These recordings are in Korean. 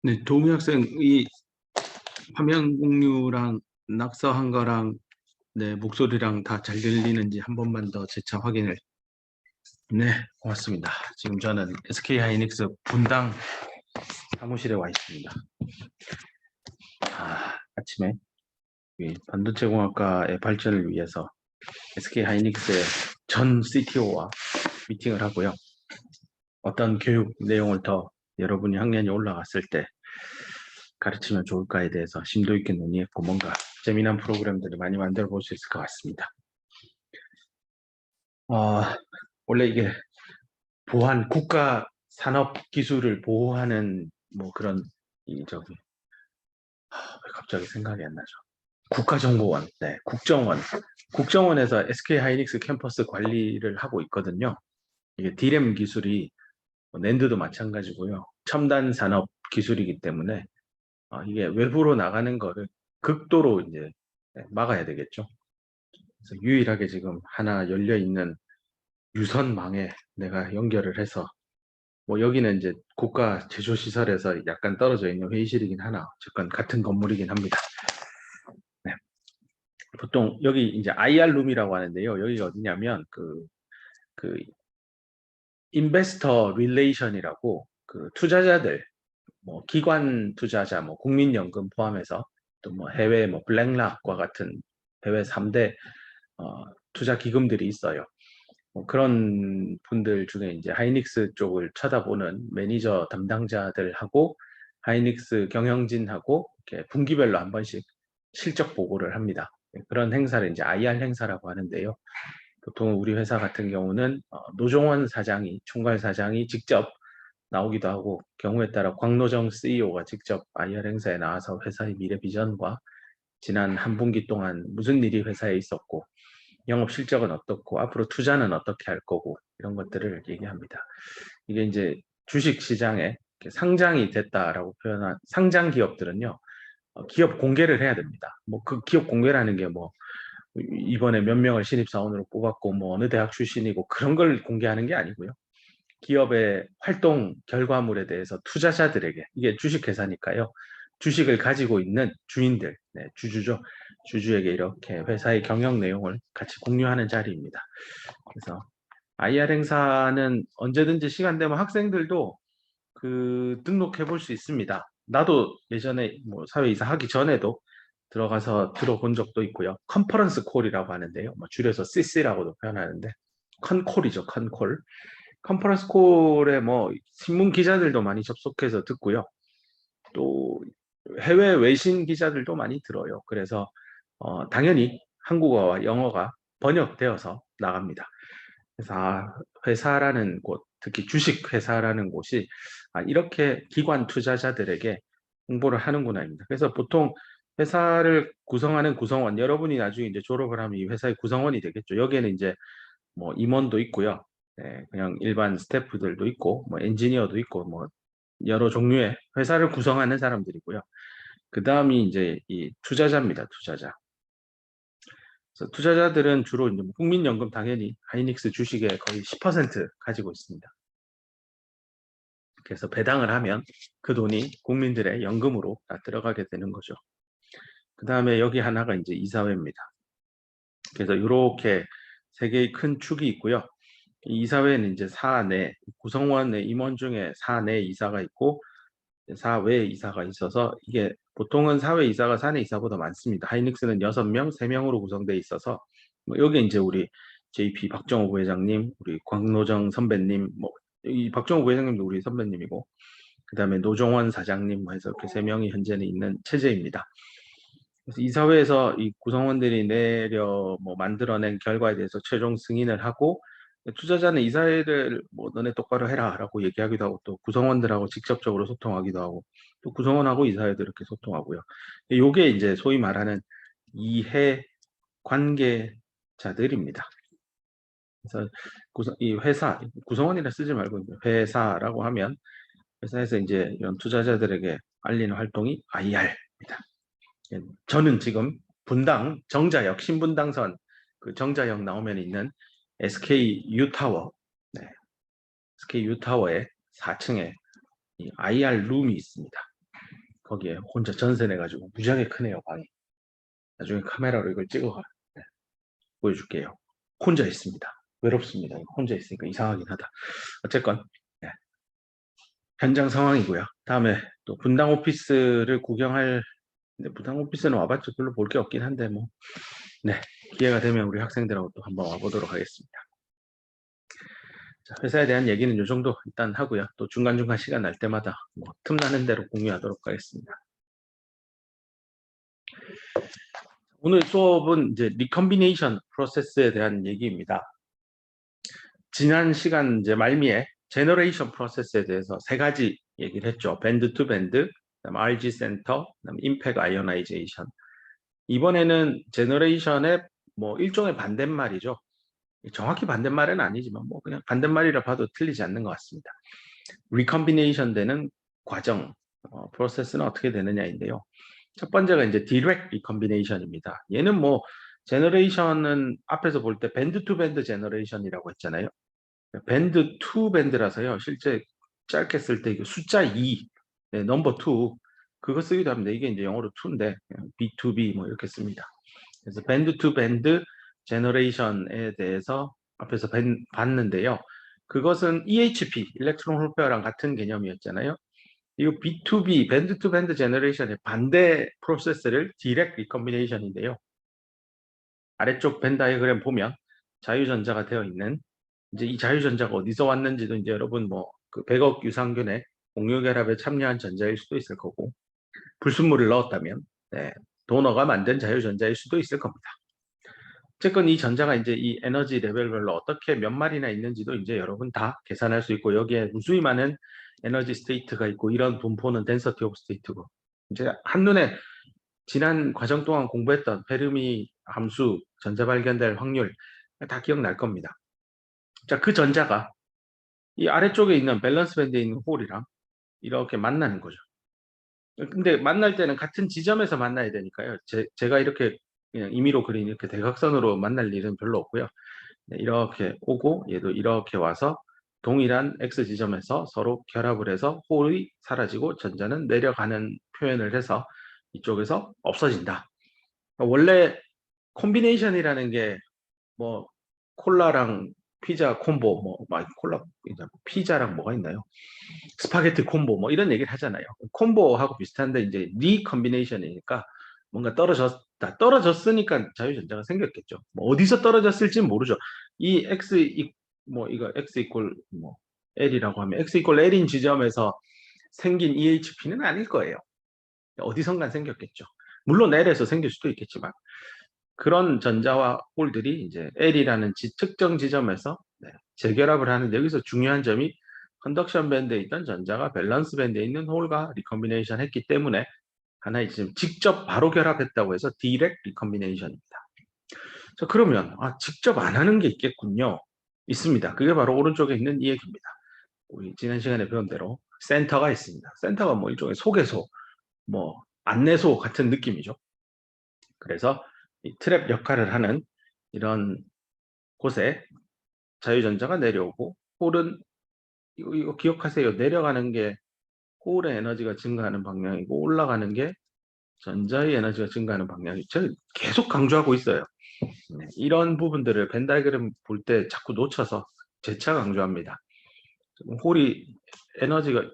네, 도미 학생, 이 화면 공유랑 낙서한 거랑 네, 목소리랑 다 잘 들리는지 한 번만 더 재차 확인을. 네, 고맙습니다. 지금 저는 SK 하이닉스 분당 사무실에 와 있습니다. 아침에 이 반도체 공학과의 발전을 위해서 SK 하이닉스의 전 CTO와 미팅을 하고요. 어떤 교육 내용을 더 여러분이 학년이 올라갔을 때 가르치면 좋을까에 대해서 심도 있게 논의했고 뭔가 재미난 프로그램들을 많이 만들어 볼 수 있을 것 같습니다. 원래 이게 보안, 국가 산업 기술을 보호하는 뭐 그런 왜 갑자기 생각이 안 나죠? 국가정보원, 네, 국정원에서 SK 하이닉스 캠퍼스 관리를 하고 있거든요. 이게 D램 기술이 낸드도 마찬가지고요. 첨단 산업 기술이기 때문에 이게 외부로 나가는 거를 극도로 이제 막아야 되겠죠. 그래서 유일하게 지금 하나 열려 있는 유선망에 내가 연결을 해서 뭐 여기는 이제 국가 제조시설에서 약간 떨어져 있는 회의실이긴 하나 어쨌건 같은 건물이긴 합니다. 네. 보통 여기 이제 IR룸이라고 하는데요. 여기가 어디냐면 그 인베스터 릴레이션이라고 그 투자자들 뭐 기관 투자자 뭐 국민연금 포함해서 또 뭐 해외 뭐 블랙락과 같은 해외 3대 투자 기금들이 있어요. 뭐 그런 분들 중에 이제 하이닉스 쪽을 쳐다보는 매니저 담당자들하고 하이닉스 경영진하고 이렇게 분기별로 한 번씩 실적 보고를 합니다. 그런 행사를 이제 IR 행사라고 하는데요. 보통 우리 회사 같은 경우는 노종원 사장이, 총괄 사장이 직접 나오기도 하고 경우에 따라 광노정 CEO가 직접 IR 행사에 나와서 회사의 미래 비전과 지난 한 분기 동안 무슨 일이 회사에 있었고 영업 실적은 어떻고 앞으로 투자는 어떻게 할 거고 이런 것들을 얘기합니다. 이게 이제 주식 시장에 상장이 됐다라고 표현한 상장 기업들은요. 기업 공개를 해야 됩니다. 뭐 그 기업 공개라는 게 뭐 이번에 몇 명을 신입사원으로 뽑았고 뭐 어느 대학 출신이고 그런 걸 공개하는 게 아니고요. 기업의 활동 결과물에 대해서 투자자들에게 이게 주식회사니까요. 주식을 가지고 있는 주인들, 네, 주주죠. 주주에게 이렇게 회사의 경영 내용을 같이 공유하는 자리입니다. 그래서 IR 행사는 언제든지 시간 되면 학생들도 그 등록해 볼 수 있습니다. 나도 예전에 뭐 사회이사 하기 전에도 들어가서 들어본 적도 있고요. 컨퍼런스 콜이라고 하는데요. 뭐 줄여서 CC라고도 표현하는데 컨콜이죠, 컨콜. 컨퍼런스 콜에 뭐 신문 기자들도 많이 접속해서 듣고요. 또 해외 외신 기자들도 많이 들어요. 그래서 당연히 한국어와 영어가 번역되어서 나갑니다. 그래서 회사라는 곳, 특히 주식 회사라는 곳이 이렇게 기관 투자자들에게 홍보를 하는구나입니다. 그래서 보통 회사를 구성하는 구성원, 여러분이 나중에 이제 졸업을 하면 이 회사의 구성원이 되겠죠. 여기에는 이제 뭐 임원도 있고요. 네, 그냥 일반 스태프들도 있고, 뭐 엔지니어도 있고, 뭐 여러 종류의 회사를 구성하는 사람들이고요. 그 다음이 이제 이 투자자입니다. 투자자. 그래서 투자자들은 주로 이제 뭐 국민연금 당연히 하이닉스 주식의 거의 10% 가지고 있습니다. 그래서 배당을 하면 그 돈이 국민들의 연금으로 다 들어가게 되는 거죠. 그 다음에 여기 하나가 이제 이사회입니다. 그래서 이렇게 세 개의 큰 축이 있고요. 이 이사회는 이제 사내 구성원의 임원 중에 사내 이사가 있고 사외 이사가 있어서 이게 보통은 사외 이사가 사내 이사보다 많습니다. 하이닉스는 6명, 3명으로 구성되어 있어서 뭐 여기 이제 우리 JP 박정호 부회장님, 우리 광노정 선배님, 뭐 이 박정호 부회장님도 우리 선배님이고 그다음에 노종원 사장님 뭐 해서 이렇게 3명이 현재는 있는 체제입니다. 그래서 이사회에서 이 구성원들이 내려 뭐 만들어낸 결과에 대해서 최종 승인을 하고 투자자는 이사회를 뭐 너네 똑바로 해라라고 얘기하기도 하고 또 구성원들하고 직접적으로 소통하기도 하고 또 구성원하고 이사회도 이렇게 소통하고요. 요게 이제 소위 말하는 이해 관계자들입니다. 그래서 이 회사 구성원이라 쓰지 말고 회사라고 하면 회사에서 이제 이런 투자자들에게 알리는 활동이 IR입니다. 저는 지금 분당 정자역 신분당선 그 정자역 나오면 있는 SK 유타워, 네, SK 유타워의 4층에 이 IR 룸이 있습니다. 거기에 혼자 전세 내가지고 무지하게 크네요 방이. 나중에 카메라로 이걸 찍어 네, 보여줄게요. 혼자 있습니다. 외롭습니다. 혼자 있으니까 이상하긴 하다. 어쨌건 네, 현장 상황이고요. 다음에 또 분당 오피스를 구경할 근데 분당 오피스는 와봤자 별로 볼 게 없긴 한데 뭐 네, 기회가 되면 우리 학생들하고 또 한번 와보도록 하겠습니다. 자, 회사에 대한 얘기는 이 정도 일단 하고요. 또 중간중간 시간 날 때마다 뭐 틈나는 대로 공유하도록 하겠습니다. 오늘 수업은 이제 리컴비네이션 프로세스에 대한 얘기입니다. 지난 시간 이제 말미에 제너레이션 프로세스에 대해서 3가지 얘기를 했죠. 밴드 투 밴드, 그다음 RG 센터, 그다음 임팩 아이오나이제이션. 이번에는 제너레이션의 뭐 일종의 반대말이죠. 정확히 반대말은 아니지만 뭐 그냥 반대말이라 봐도 틀리지 않는 것 같습니다. 리컴비네이션 되는 과정, 프로세스는 어떻게 되느냐인데요. 첫 번째가 이제 디렉트 리컴비네이션입니다. 얘는 뭐 제너레이션은 앞에서 볼 때 밴드 투 밴드 제너레이션이라고 했잖아요. 밴드 투 밴드라서요. 실제 짧게 쓸 때 숫자 2, 네, 넘버 2 그거 쓰기도 합니다. 이게 이제 영어로 2인데 B2B 뭐 이렇게 씁니다. 그래서 밴드 투 밴드 제너레이션에 대해서 앞에서 봤는데요. 그것은 EHP, 일렉트론 홀페어랑 같은 개념이었잖아요. 이거 B2B, 밴드 투 밴드 제너레이션의 반대 프로세스를 디렉트 리컴비네이션인데요. 아래쪽 벤 다이어그램 보면 자유전자가 되어 있는 이제 이 자유전자가 어디서 왔는지도 이제 여러분 뭐 그 100억 유산균의 공유결합에 참여한 전자일 수도 있을 거고 불순물을 넣었다면 네, 도너가 만든 자유전자일 수도 있을 겁니다. 어쨌건 이 전자가 이제 이 에너지 레벨별로 어떻게 몇 마리나 있는지도 이제 여러분 다 계산할 수 있고 여기에 무수히 많은 에너지 스테이트가 있고 이런 분포는 덴서티 오브 스테이트고 이제 한눈에 지난 과정 동안 공부했던 페르미 함수, 전자 발견될 확률 다 기억날 겁니다. 자, 그 전자가 이 아래쪽에 있는 밸런스 밴드에 있는 홀이랑 이렇게 만나는 거죠. 근데 만날 때는 같은 지점에서 만나야 되니까요. 제가 이렇게 그냥 임의로 그린 이렇게 대각선으로 만날 일은 별로 없고요. 네, 이렇게 오고 얘도 이렇게 와서 동일한 X 지점에서 서로 결합을 해서 홀이 사라지고 전자는 내려가는 표현을 해서 이쪽에서 없어진다. 원래 콤비네이션이라는 게 뭐 콜라랑 피자 콤보 막 콜라 피자랑 뭐가 있나요? 스파게티 콤보 뭐 이런 얘기를 하잖아요. 콤보하고 비슷한데 이제 리컨비네이션이니까 뭔가 떨어졌으니까 자유전자가 생겼겠죠. 뭐 어디서 떨어졌을지는 모르죠. 이 x 뭐 이거 x 이퀄 뭐 l이라고 하면 x 이퀄 l인 지점에서 생긴 EHP는 아닐 거예요. 어디선간 생겼겠죠. 물론 L에서 생길 수도 있겠지만 그런 전자와 홀들이 이제 L이라는 특정 지점에서 재결합을 하는데 여기서 중요한 점이 컨덕션 밴드에 있던 전자가 밸런스 밴드에 있는 홀과 리컨비네이션 했기 때문에 하나의 지금 직접 바로 결합했다고 해서 디렉 리컨비네이션입니다. 자, 그러면 직접 안 하는 게 있겠군요. 있습니다. 그게 바로 오른쪽에 있는 이 얘기입니다. 우리 지난 시간에 배운 대로 센터가 있습니다. 센터가 뭐 일종의 소개소, 뭐 안내소 같은 느낌이죠. 그래서 이 트랩 역할을 하는 이런 곳에 자유전자가 내려오고 홀은 이거 기억하세요. 내려가는 게 홀의 에너지가 증가하는 방향이고 올라가는 게 전자의 에너지가 증가하는 방향이죠. 제가 계속 강조하고 있어요. 네, 이런 부분들을 벤 다이그램 볼 때 자꾸 놓쳐서 재차 강조합니다. 홀이 에너지가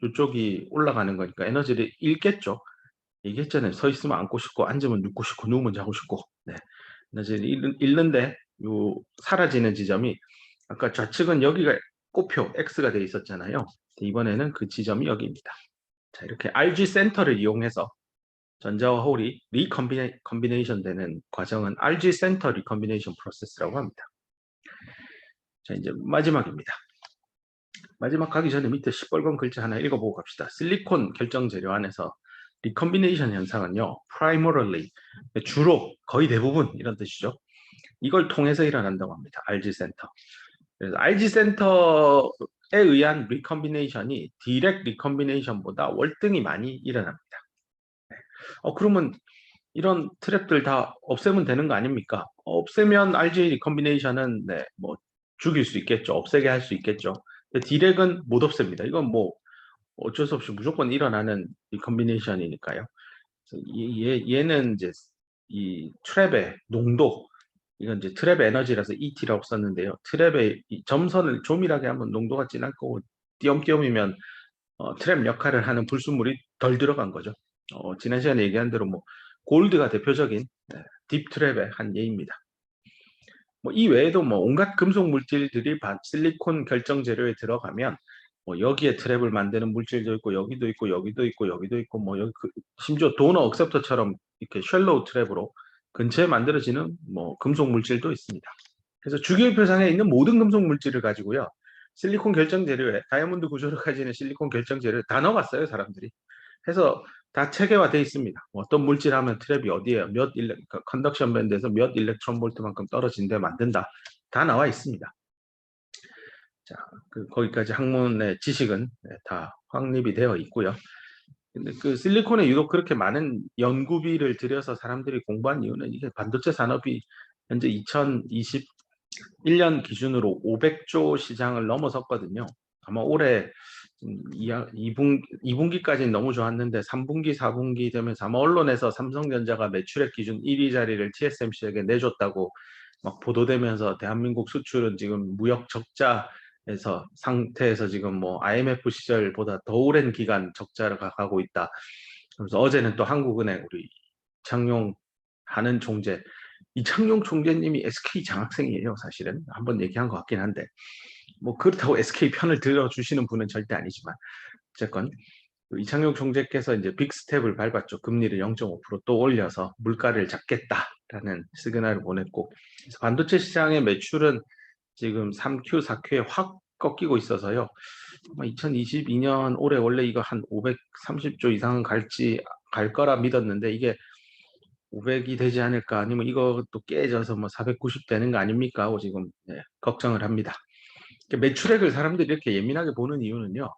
이쪽이 올라가는 거니까 에너지를 잃겠죠. 얘기했잖아요. 서 있으면 앉고 싶고 앉으면 눕고 싶고 누우면 자고 싶고. 네. 에너지를 잃는데 요 사라지는 지점이 아까 좌측은 여기가 꽃표 X가 돼 있었잖아요. 이번에는 그 지점이 여기입니다. 자, 이렇게 RG 센터를 이용해서 전자와 홀이 리컨비네이션 되는 과정은 RG 센터 리컨비네이션 프로세스라고 합니다. 자, 이제 마지막입니다. 마지막 가기 전에 밑에 시뻘건 글자 하나 읽어보고 갑시다. 실리콘 결정 재료 안에서 리컨비네이션 현상은요, primarily, 주로, 거의 대부분 이런 뜻이죠. 이걸 통해서 일어난다고 합니다. RG 센터. 그래서 RG 센터에 의한 리컨비네이션이 디렉 리컨비네이션보다 월등히 많이 일어납니다. 그러면 이런 트랩들 다 없애면 되는 거 아닙니까? 없애면 RG 리컨비네이션은 뭐 죽일 수 있겠죠. 없애게 할 수 있겠죠. 디렉은 못 없앱니다. 이건 뭐 어쩔 수 없이 무조건 일어나는 리컨비네이션이니까요. 얘는 이제 이 트랩의 농도, 이건 이제 트랩 에너지라서 ET라고 썼는데요. 트랩의 이 점선을 조밀하게 하면 농도가 진할 거고 띄엄띄엄이면 트랩 역할을 하는 불순물이 덜 들어간 거죠. 지난 시간에 얘기한 대로 뭐 골드가 대표적인 딥 트랩의 한 예입니다. 뭐 이 외에도 뭐 온갖 금속 물질들이 실리콘 결정 재료에 들어가면 뭐 여기에 트랩을 만드는 물질도 있고 여기도 있고 여기도 있고 여기도 있고 뭐 여기 심지어 도너 억셉터처럼 이렇게 쉘로우 트랩으로 근처에 만들어지는 뭐 금속 물질도 있습니다. 그래서 주기율표상에 있는 모든 금속 물질을 가지고요. 실리콘 결정 재료에 다이아몬드 구조를 가지는 실리콘 결정 재료를 다 넣어봤어요, 사람들이. 해서 다 체계화되어 있습니다. 어떤 물질 하면 트랩이 어디에 컨덕션 밴드에서 몇 일렉트론 볼트만큼 떨어진 데 만든다. 다 나와 있습니다. 자, 거기까지 학문의 지식은 다 확립이 되어 있고요. 근데 그 실리콘에 유독 그렇게 많은 연구비를 들여서 사람들이 공부한 이유는 이게 반도체 산업이 현재 2021년 기준으로 500조 시장을 넘어섰거든요. 아마 올해 2분기까지는 너무 좋았는데 3분기, 4분기 되면서 아마 언론에서 삼성전자가 매출액 기준 1위 자리를 TSMC에게 내줬다고 막 보도되면서 대한민국 수출은 지금 무역 적자에서 상태에서 지금 뭐 IMF 시절보다 더 오랜 기간 적자를 가고 있다. 그래서 어제는 또 한국은행 우리 이창용 하는 총재, 이창용 총재님이 SK 장학생이에요. 사실은 한번 얘기한 것 같긴 한데 뭐 그렇다고 SK 편을 들어주시는 분은 절대 아니지만 어쨌건 이창용 총재께서 이제 빅 스텝을 밟았죠. 금리를 0.5%또 올려서 물가를 잡겠다라는 시그널을 보냈고, 그래서 반도체 시장의 매출은 지금 3Q, 4Q에 확 꺾이고 있어서요. 2022년 올해 원래 이거 한 530조 이상은 갈 거라 믿었는데 이게 500이 되지 않을까 아니면 이것도 깨져서 뭐 490 되는 거 아닙니까 하고 지금 걱정을 합니다. 매출액을 사람들이 이렇게 예민하게 보는 이유는요.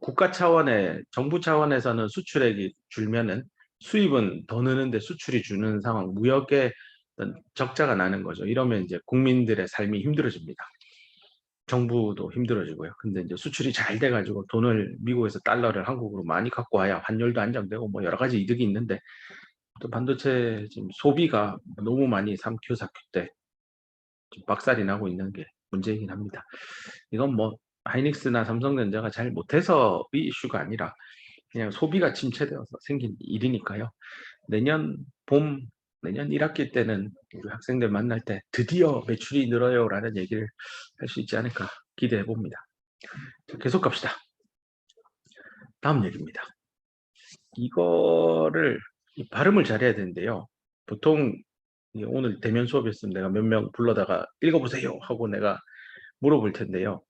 국가 차원의 정부 차원에서는 수출액이 줄면은 수입은 더 느는데 수출이 주는 상황, 무역에 어떤 적자가 나는 거죠. 이러면 이제 국민들의 삶이 힘들어집니다. 정부도 힘들어지고요. 근데 이제 수출이 잘 돼가지고 돈을 미국에서 달러를 한국으로 많이 갖고 와야 환율도 안정되고 뭐 여러 가지 이득이 있는데 또 반도체 지금 소비가 너무 많이 3Q, 4Q 때 좀 박살이 나고 있는 게 문제이긴 합니다. 이건 뭐 하이닉스나 삼성전자가 잘 못해서 이 이슈가 아니라 그냥 소비가 침체되어서 생긴 일이니까요. 내년 봄, 내년 1학기 때는 우리 학생들 만날 때 드디어 매출이 늘어요라는 얘기를 할 수 있지 않을까 기대해 봅니다. 계속 갑시다. 다음 얘기입니다. 이거를 발음을 잘해야 되는데요. 보통 오늘 대면 수업이었으면 내가 몇 명 불러다가 읽어보세요 하고 내가 물어볼 텐데요.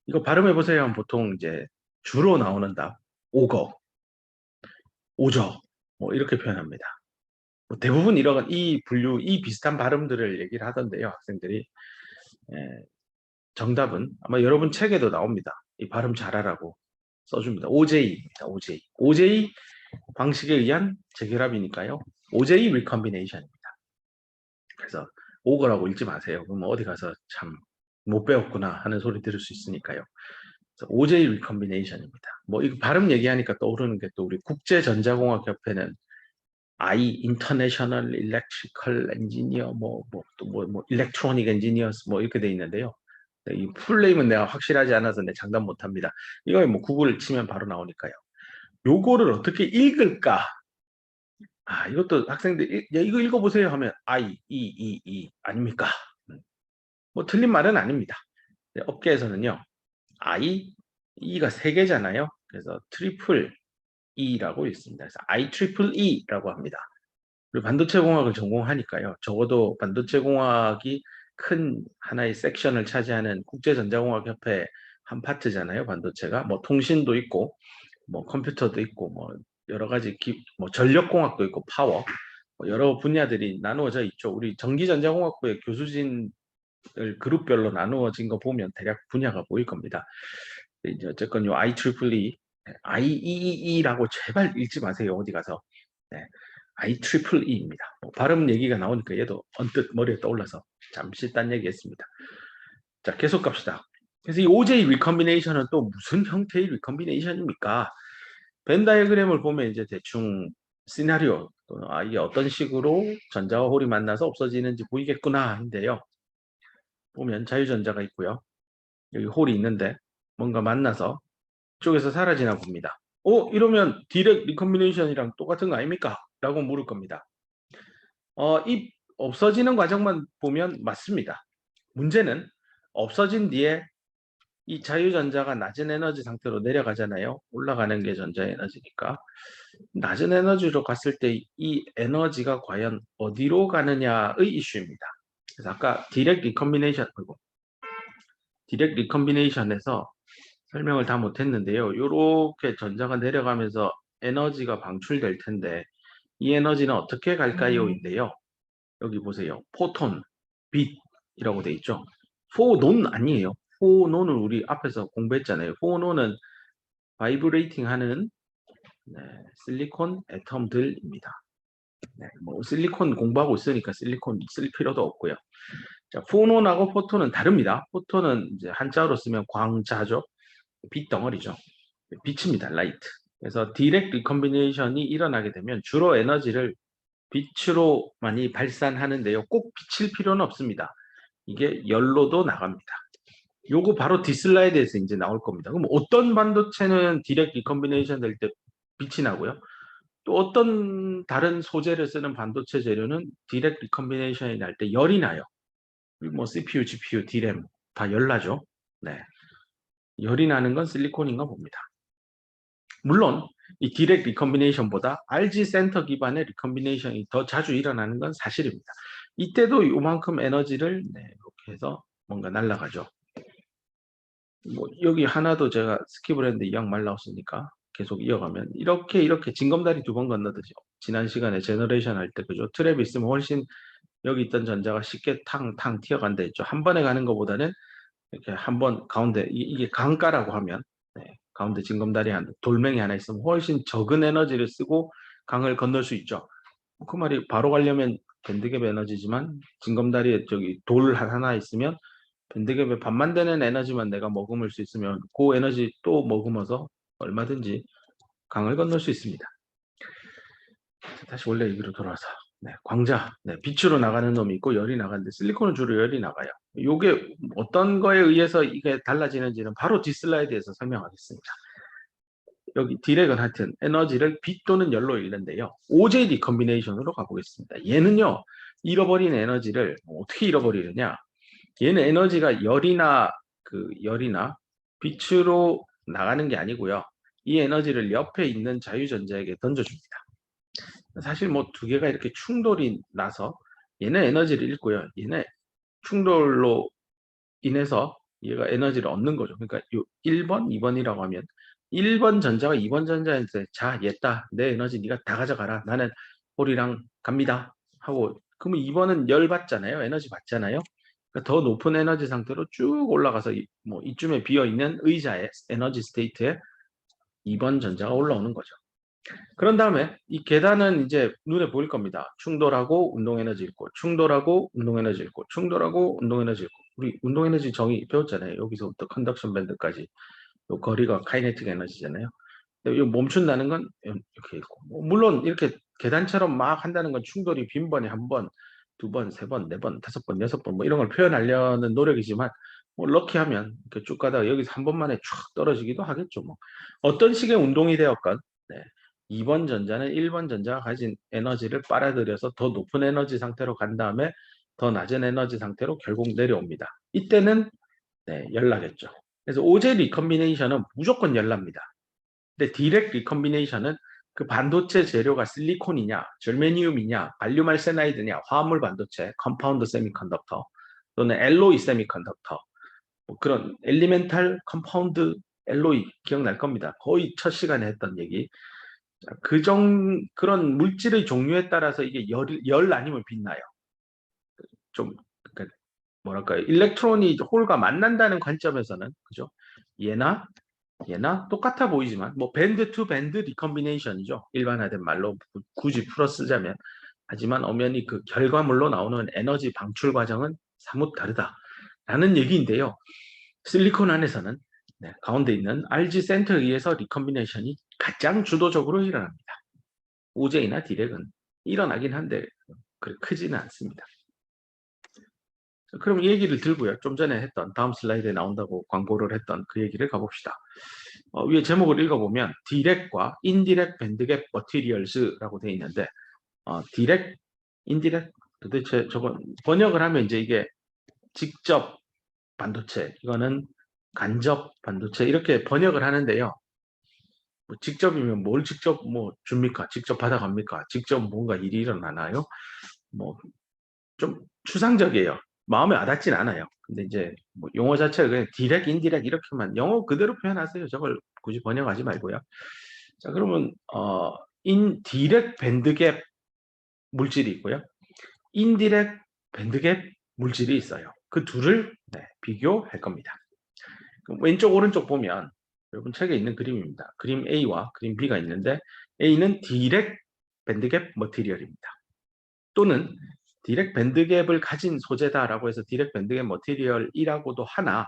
이거 발음해 보세요 하면 보통 이제 주로 나오는 답, 오거, 오저, 뭐 이렇게 표현합니다. 뭐 대부분 이런 이 분류, 이 비슷한 발음들을 얘기를 하던데요, 학생들이. 예, 정답은 아마 여러분 책에도 나옵니다. 이 발음 잘하라고 써줍니다. OJ입니다. OJ. OJ 방식에 의한 재결합이니까요. OJ recombination입니다. 그래서 오거라고 읽지 마세요. 그럼 어디 가서 참 못 배웠구나 하는 소리 들을 수 있으니까요. OJ recombination입니다. 뭐 이거 발음 얘기하니까 떠오르는 게 또 우리 국제전자공학협회는 I International Electrical Engineer 뭐 Electronic Engineers 뭐 이렇게 돼 있는데요. 이 풀네임은 내가 확실하지 않아서 내 장담 못합니다. 이거 뭐 구글 치면 바로 나오니까요. 요거를 어떻게 읽을까? 아, 이것도 학생들 야, 이거 읽어보세요 하면 I 아닙니까? 뭐 틀린 말은 아닙니다. 업계에서는요. I, E가 세 개잖아요. 그래서 트리플 E라고 있습니다. 그래서 IEEE라고 합니다. 그리고 반도체 공학을 전공하니까요. 적어도 반도체 공학이 큰 하나의 섹션을 차지하는 국제전자공학협회 한 파트잖아요. 반도체가 뭐 통신도 있고 뭐 컴퓨터도 있고 뭐 여러 가지 뭐 전력공학도 있고 파워 뭐 여러 분야들이 나누어져 있죠. 우리 전기전자공학부의 교수진을 그룹별로 나누어진 거 보면 대략 분야가 보일 겁니다. 이제 어쨌건 요 IEEE, IEEE라고 제발 읽지 마세요. 어디 가서. 네. IEEE입니다. 뭐 발음 얘기가 나오니까 얘도 언뜻 머리에 떠올라서 잠시 딴 얘기했습니다. 자, 계속 갑시다. 그래서 이 OJ 리컴비네이션은 또 무슨 형태의 리컴비네이션입니까? 벤 다이어그램을 보면 이제 대충 시나리오 또는 이게 어떤 식으로 전자와 홀이 만나서 없어지는지 보이겠구나 인데요. 보면 자유전자가 있고요. 여기 홀이 있는데 뭔가 만나서 이쪽에서 사라지나 봅니다. 이러면 디렉 리컴비네이션이랑 똑같은 거 아닙니까? 라고 물을 겁니다. 이 없어지는 과정만 보면 맞습니다. 문제는 없어진 뒤에 이 자유전자가 낮은 에너지 상태로 내려가잖아요. 올라가는 게 전자에너지니까. 낮은 에너지로 갔을 때 이 에너지가 과연 어디로 가느냐의 이슈입니다. 그래서 아까 디렉 리컴비네이션에서 설명을 다 못했는데요. 이렇게 전자가 내려가면서 에너지가 방출될 텐데 이 에너지는 어떻게 갈까요?인데요. 여기 보세요. 포톤, 빛이라고 돼 있죠. 포논 아니에요. 포논을 우리 앞에서 공부했잖아요. 포논은 바이브레이팅 하는 실리콘 애텀들입니다. 뭐 실리콘 공부하고 있으니까 실리콘 쓸 필요도 없고요. 자, 포논하고 포톤은 다릅니다. 포톤은 이제 한자로 쓰면 광자죠. 빛 덩어리죠. 빛입니다. 라이트. 그래서 디렉트 리컴비네이션이 일어나게 되면 주로 에너지를 빛으로 많이 발산하는데요. 꼭 빛일 필요는 없습니다. 이게 열로도 나갑니다. 요거 바로 뒷슬라이드에서 이제 나올 겁니다. 그럼 어떤 반도체는 디렉트 리컴비네이션 될 때 빛이 나고요. 또 어떤 다른 소재를 쓰는 반도체 재료는 디렉트 리컴비네이션이 날 때 열이 나요. 뭐 CPU, GPU, DRAM 다 열나죠. 네. 열이 나는 건 실리콘인가 봅니다. 물론 이 디렉트 리컴비네이션보다 RG 센터 기반의 리컴비네이션이 더 자주 일어나는 건 사실입니다. 이때도 이만큼 에너지를 이렇게 해서 뭔가 날아가죠. 뭐 여기 하나도 제가 스킵을 했는데 이왕 말 나왔으니까 계속 이어가면 이렇게 징검다리 두 번 건너듯이 지난 시간에 제너레이션 할 때 그죠? 트랩이 있으면 훨씬 여기 있던 전자가 쉽게 탕탕 튀어간다 했죠. 한 번에 가는 것보다는 이렇게 한 번 가운데 이게 강가라고 하면 가운데 징검다리 돌멩이 하나 있으면 훨씬 적은 에너지를 쓰고 강을 건널 수 있죠. 그 말이 바로 가려면 밴드갭 에너지지만 징검다리에 저기 돌 하나 있으면 밴드갭의 반만 되는 에너지만 내가 머금을 수 있으면 그 에너지 또 머금어서 얼마든지 강을 건널 수 있습니다. 다시 원래 얘기로 돌아와서 광자, 빛으로 나가는 놈이 있고 열이 나가는데 실리콘은 주로 열이 나가요. 이게 어떤 거에 의해서 이게 달라지는지는 바로 뒷슬라이드에서 설명하겠습니다. 여기 디렉은 하여튼 에너지를 빛 또는 열로 읽는데요. OJ 리컴비네이션으로 가보겠습니다. 얘는요, 잃어버린 에너지를 어떻게 잃어버리느냐? 얘는 에너지가 열이나 빛으로 나가는 게 아니고요. 이 에너지를 옆에 있는 자유전자에게 던져줍니다. 사실 뭐 두 개가 이렇게 충돌이 나서 얘는 에너지를 잃고요. 얘는 충돌로 인해서 얘가 에너지를 얻는 거죠. 그러니까 요 1번, 2번이라고 하면 1번 전자가 2번 전자한테 자, 얘다. 내 에너지 네가 다 가져가라. 나는 홀이랑 갑니다. 하고 그러면 2번은 열 받잖아요. 에너지 받잖아요. 그러니까 더 높은 에너지 상태로 쭉 올라가서 뭐 이쯤에 비어있는 의자의 에너지 스테이트에 2번 전자가 올라오는 거죠. 그런 다음에 이 계단은 이제 눈에 보일 겁니다. 충돌하고 운동에너지 있고, 충돌하고 운동에너지 있고, 충돌하고 운동에너지 있고. 우리 운동에너지 정의 배웠잖아요. 여기서부터 컨덕션 밴드까지. 요 거리가 카이네틱 에너지잖아요. 이 멈춘다는 건 이렇게 있고. 물론 이렇게 계단처럼 막 한다는 건 충돌이 빈번히 한 번, 두 번, 세 번, 네 번, 다섯 번, 여섯 번 뭐 이런 걸 표현하려는 노력이지만 뭐 럭키하면 이렇게 쭉 가다가 여기서 한 번만에 촥 떨어지기도 하겠죠. 뭐 어떤 식의 운동이 되었건 2번 전자는 1번 전자가 가진 에너지를 빨아들여서 더 높은 에너지 상태로 간 다음에 더 낮은 에너지 상태로 결국 내려옵니다. 이때는 열나겠죠. 그래서 오제 리컴비네이션은 무조건 열납니다. 근데 디렉 리컴비네이션은 그 반도체 재료가 실리콘이냐, 절메니움이냐, 발륨 알세나이드냐, 화합물 반도체, 컴파운드 세미컨덕터 또는 엘로이 세미컨덕터 뭐 그런 엘리멘탈 컴파운드 엘로이 기억날 겁니다. 거의 첫 시간에 했던 얘기. 그런 물질의 종류에 따라서 이게 열 아니면 빛나요. 좀, 그러니까 뭐랄까요. 일렉트론이 홀과 만난다는 관점에서는, 그죠? 얘나 똑같아 보이지만, 뭐, 밴드 투 밴드 리컴비네이션이죠. 일반화된 말로 굳이 풀어 쓰자면. 하지만 엄연히 그 결과물로 나오는 에너지 방출 과정은 사뭇 다르다라는 얘기인데요. 실리콘 안에서는 가운데 있는 RG 센터에 의해서 리컴비네이션이 가장 주도적으로 일어납니다. OJ나 디렉은 일어나긴 한데 그렇게 크지는 않습니다. 그럼 이 얘기를 들고요. 좀 전에 했던 다음 슬라이드에 나온다고 광고를 했던 그 얘기를 가봅시다. 위에 제목을 읽어보면 디렉과 인디렉 밴드갭 머티리얼스라고 되어 있는데 디렉, 인디렉 도대체 저건 번역을 하면 이제 이게 직접 반도체, 이거는 간접 반도체 이렇게 번역을 하는데요. 뭐 직접이면 뭘 직접 뭐 줍니까? 직접 받아갑니까? 직접 뭔가 일이 일어나나요? 뭐 좀 추상적이에요. 마음에 와닿진 않아요. 근데 이제 뭐 용어 자체가 그냥 디렉, 인디렉 이렇게만 영어 그대로 표현하세요. 저걸 굳이 번역하지 말고요. 자, 그러면 디렉 밴드갭 물질이 있고요. 인디렉 밴드갭 물질이 있어요. 그 둘을 비교할 겁니다. 그럼 왼쪽 오른쪽 보면 여러분 책에 있는 그림입니다. 그림 A와 그림 B가 있는데 A는 디렉 밴드갭 머티리얼입니다. 또는 디렉 밴드갭을 가진 소재다라고 해서 디렉 밴드갭 머티리얼이라고도 하나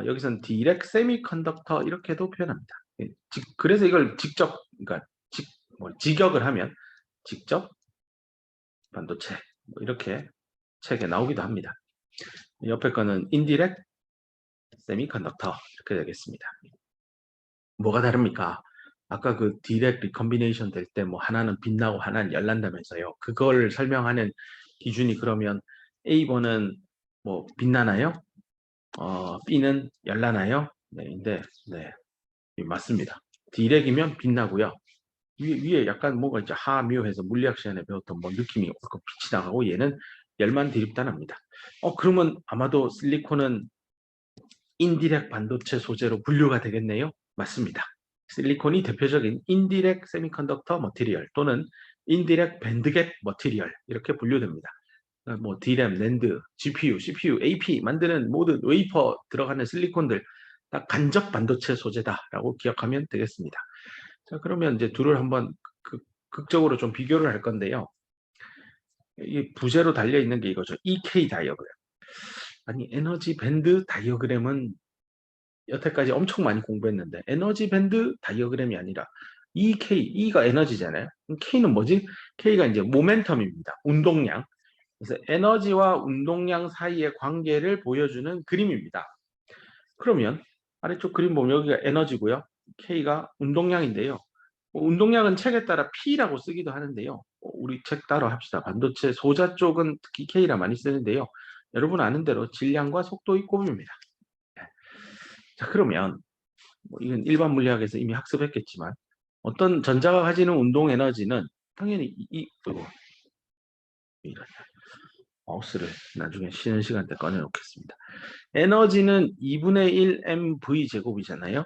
여기서는 디렉 세미컨덕터 이렇게도 표현합니다. 그래서 이걸 직접 그러니까 직역을 하면 직접 반도체 뭐 이렇게 책에 나오기도 합니다. 옆에 거는 인디렉 세미컨덕터 이렇게 되겠습니다. 뭐가 다릅니까? 아까 그 디렉 리컴비네이션 될 때 뭐 하나는 빛나고 하나는 열난다면서요. 그걸 설명하는 기준이 그러면 A번은 뭐 빛나나요? B는 열나나요? 근데 맞습니다. 디렉이면 빛나고요. 위에 약간 뭐가 이제 하묘해서 물리학 시간에 배웠던 뭐 느낌이 빛이 나가고 얘는 열만 드립단합니다. 그러면 아마도 실리콘은 인디렉 반도체 소재로 분류가 되겠네요. 맞습니다. 실리콘이 대표적인 인디렉 세미컨덕터 머티리얼 또는 인디렉 밴드갭 머티리얼 이렇게 분류됩니다. 뭐 D램, 낸드, GPU, CPU, AP 만드는 모든 웨이퍼 들어가는 실리콘들 딱 간접 반도체 소재다라고 기억하면 되겠습니다. 자, 그러면 이제 둘을 한번 극적으로 좀 비교를 할 건데요. 이 부재로 달려 있는 게 이거죠. EK 다이어그램. 아니, 에너지 밴드 다이어그램은 여태까지 엄청 많이 공부했는데 에너지 밴드 다이어그램이 아니라 EK, E가 에너지잖아요. K는 뭐지? K가 이제 모멘텀입니다. 운동량. 그래서 에너지와 운동량 사이의 관계를 보여주는 그림입니다. 그러면 아래쪽 그림 보면 여기가 에너지고요. K가 운동량인데요. 운동량은 책에 따라 P라고 쓰기도 하는데요. 우리 책 따로 합시다. 반도체 소자 쪽은 특히 K라 많이 쓰는데요. 여러분 아는 대로 질량과 속도의 곱입니다. 자, 그러면 이건 일반 물리학에서 이미 학습했겠지만 어떤 전자가 가지는 운동 에너지는 당연히 이런 마우스를 나중에 쉬는 시간 때 꺼내 놓겠습니다. 에너지는 2분의 1 mv 제곱이잖아요.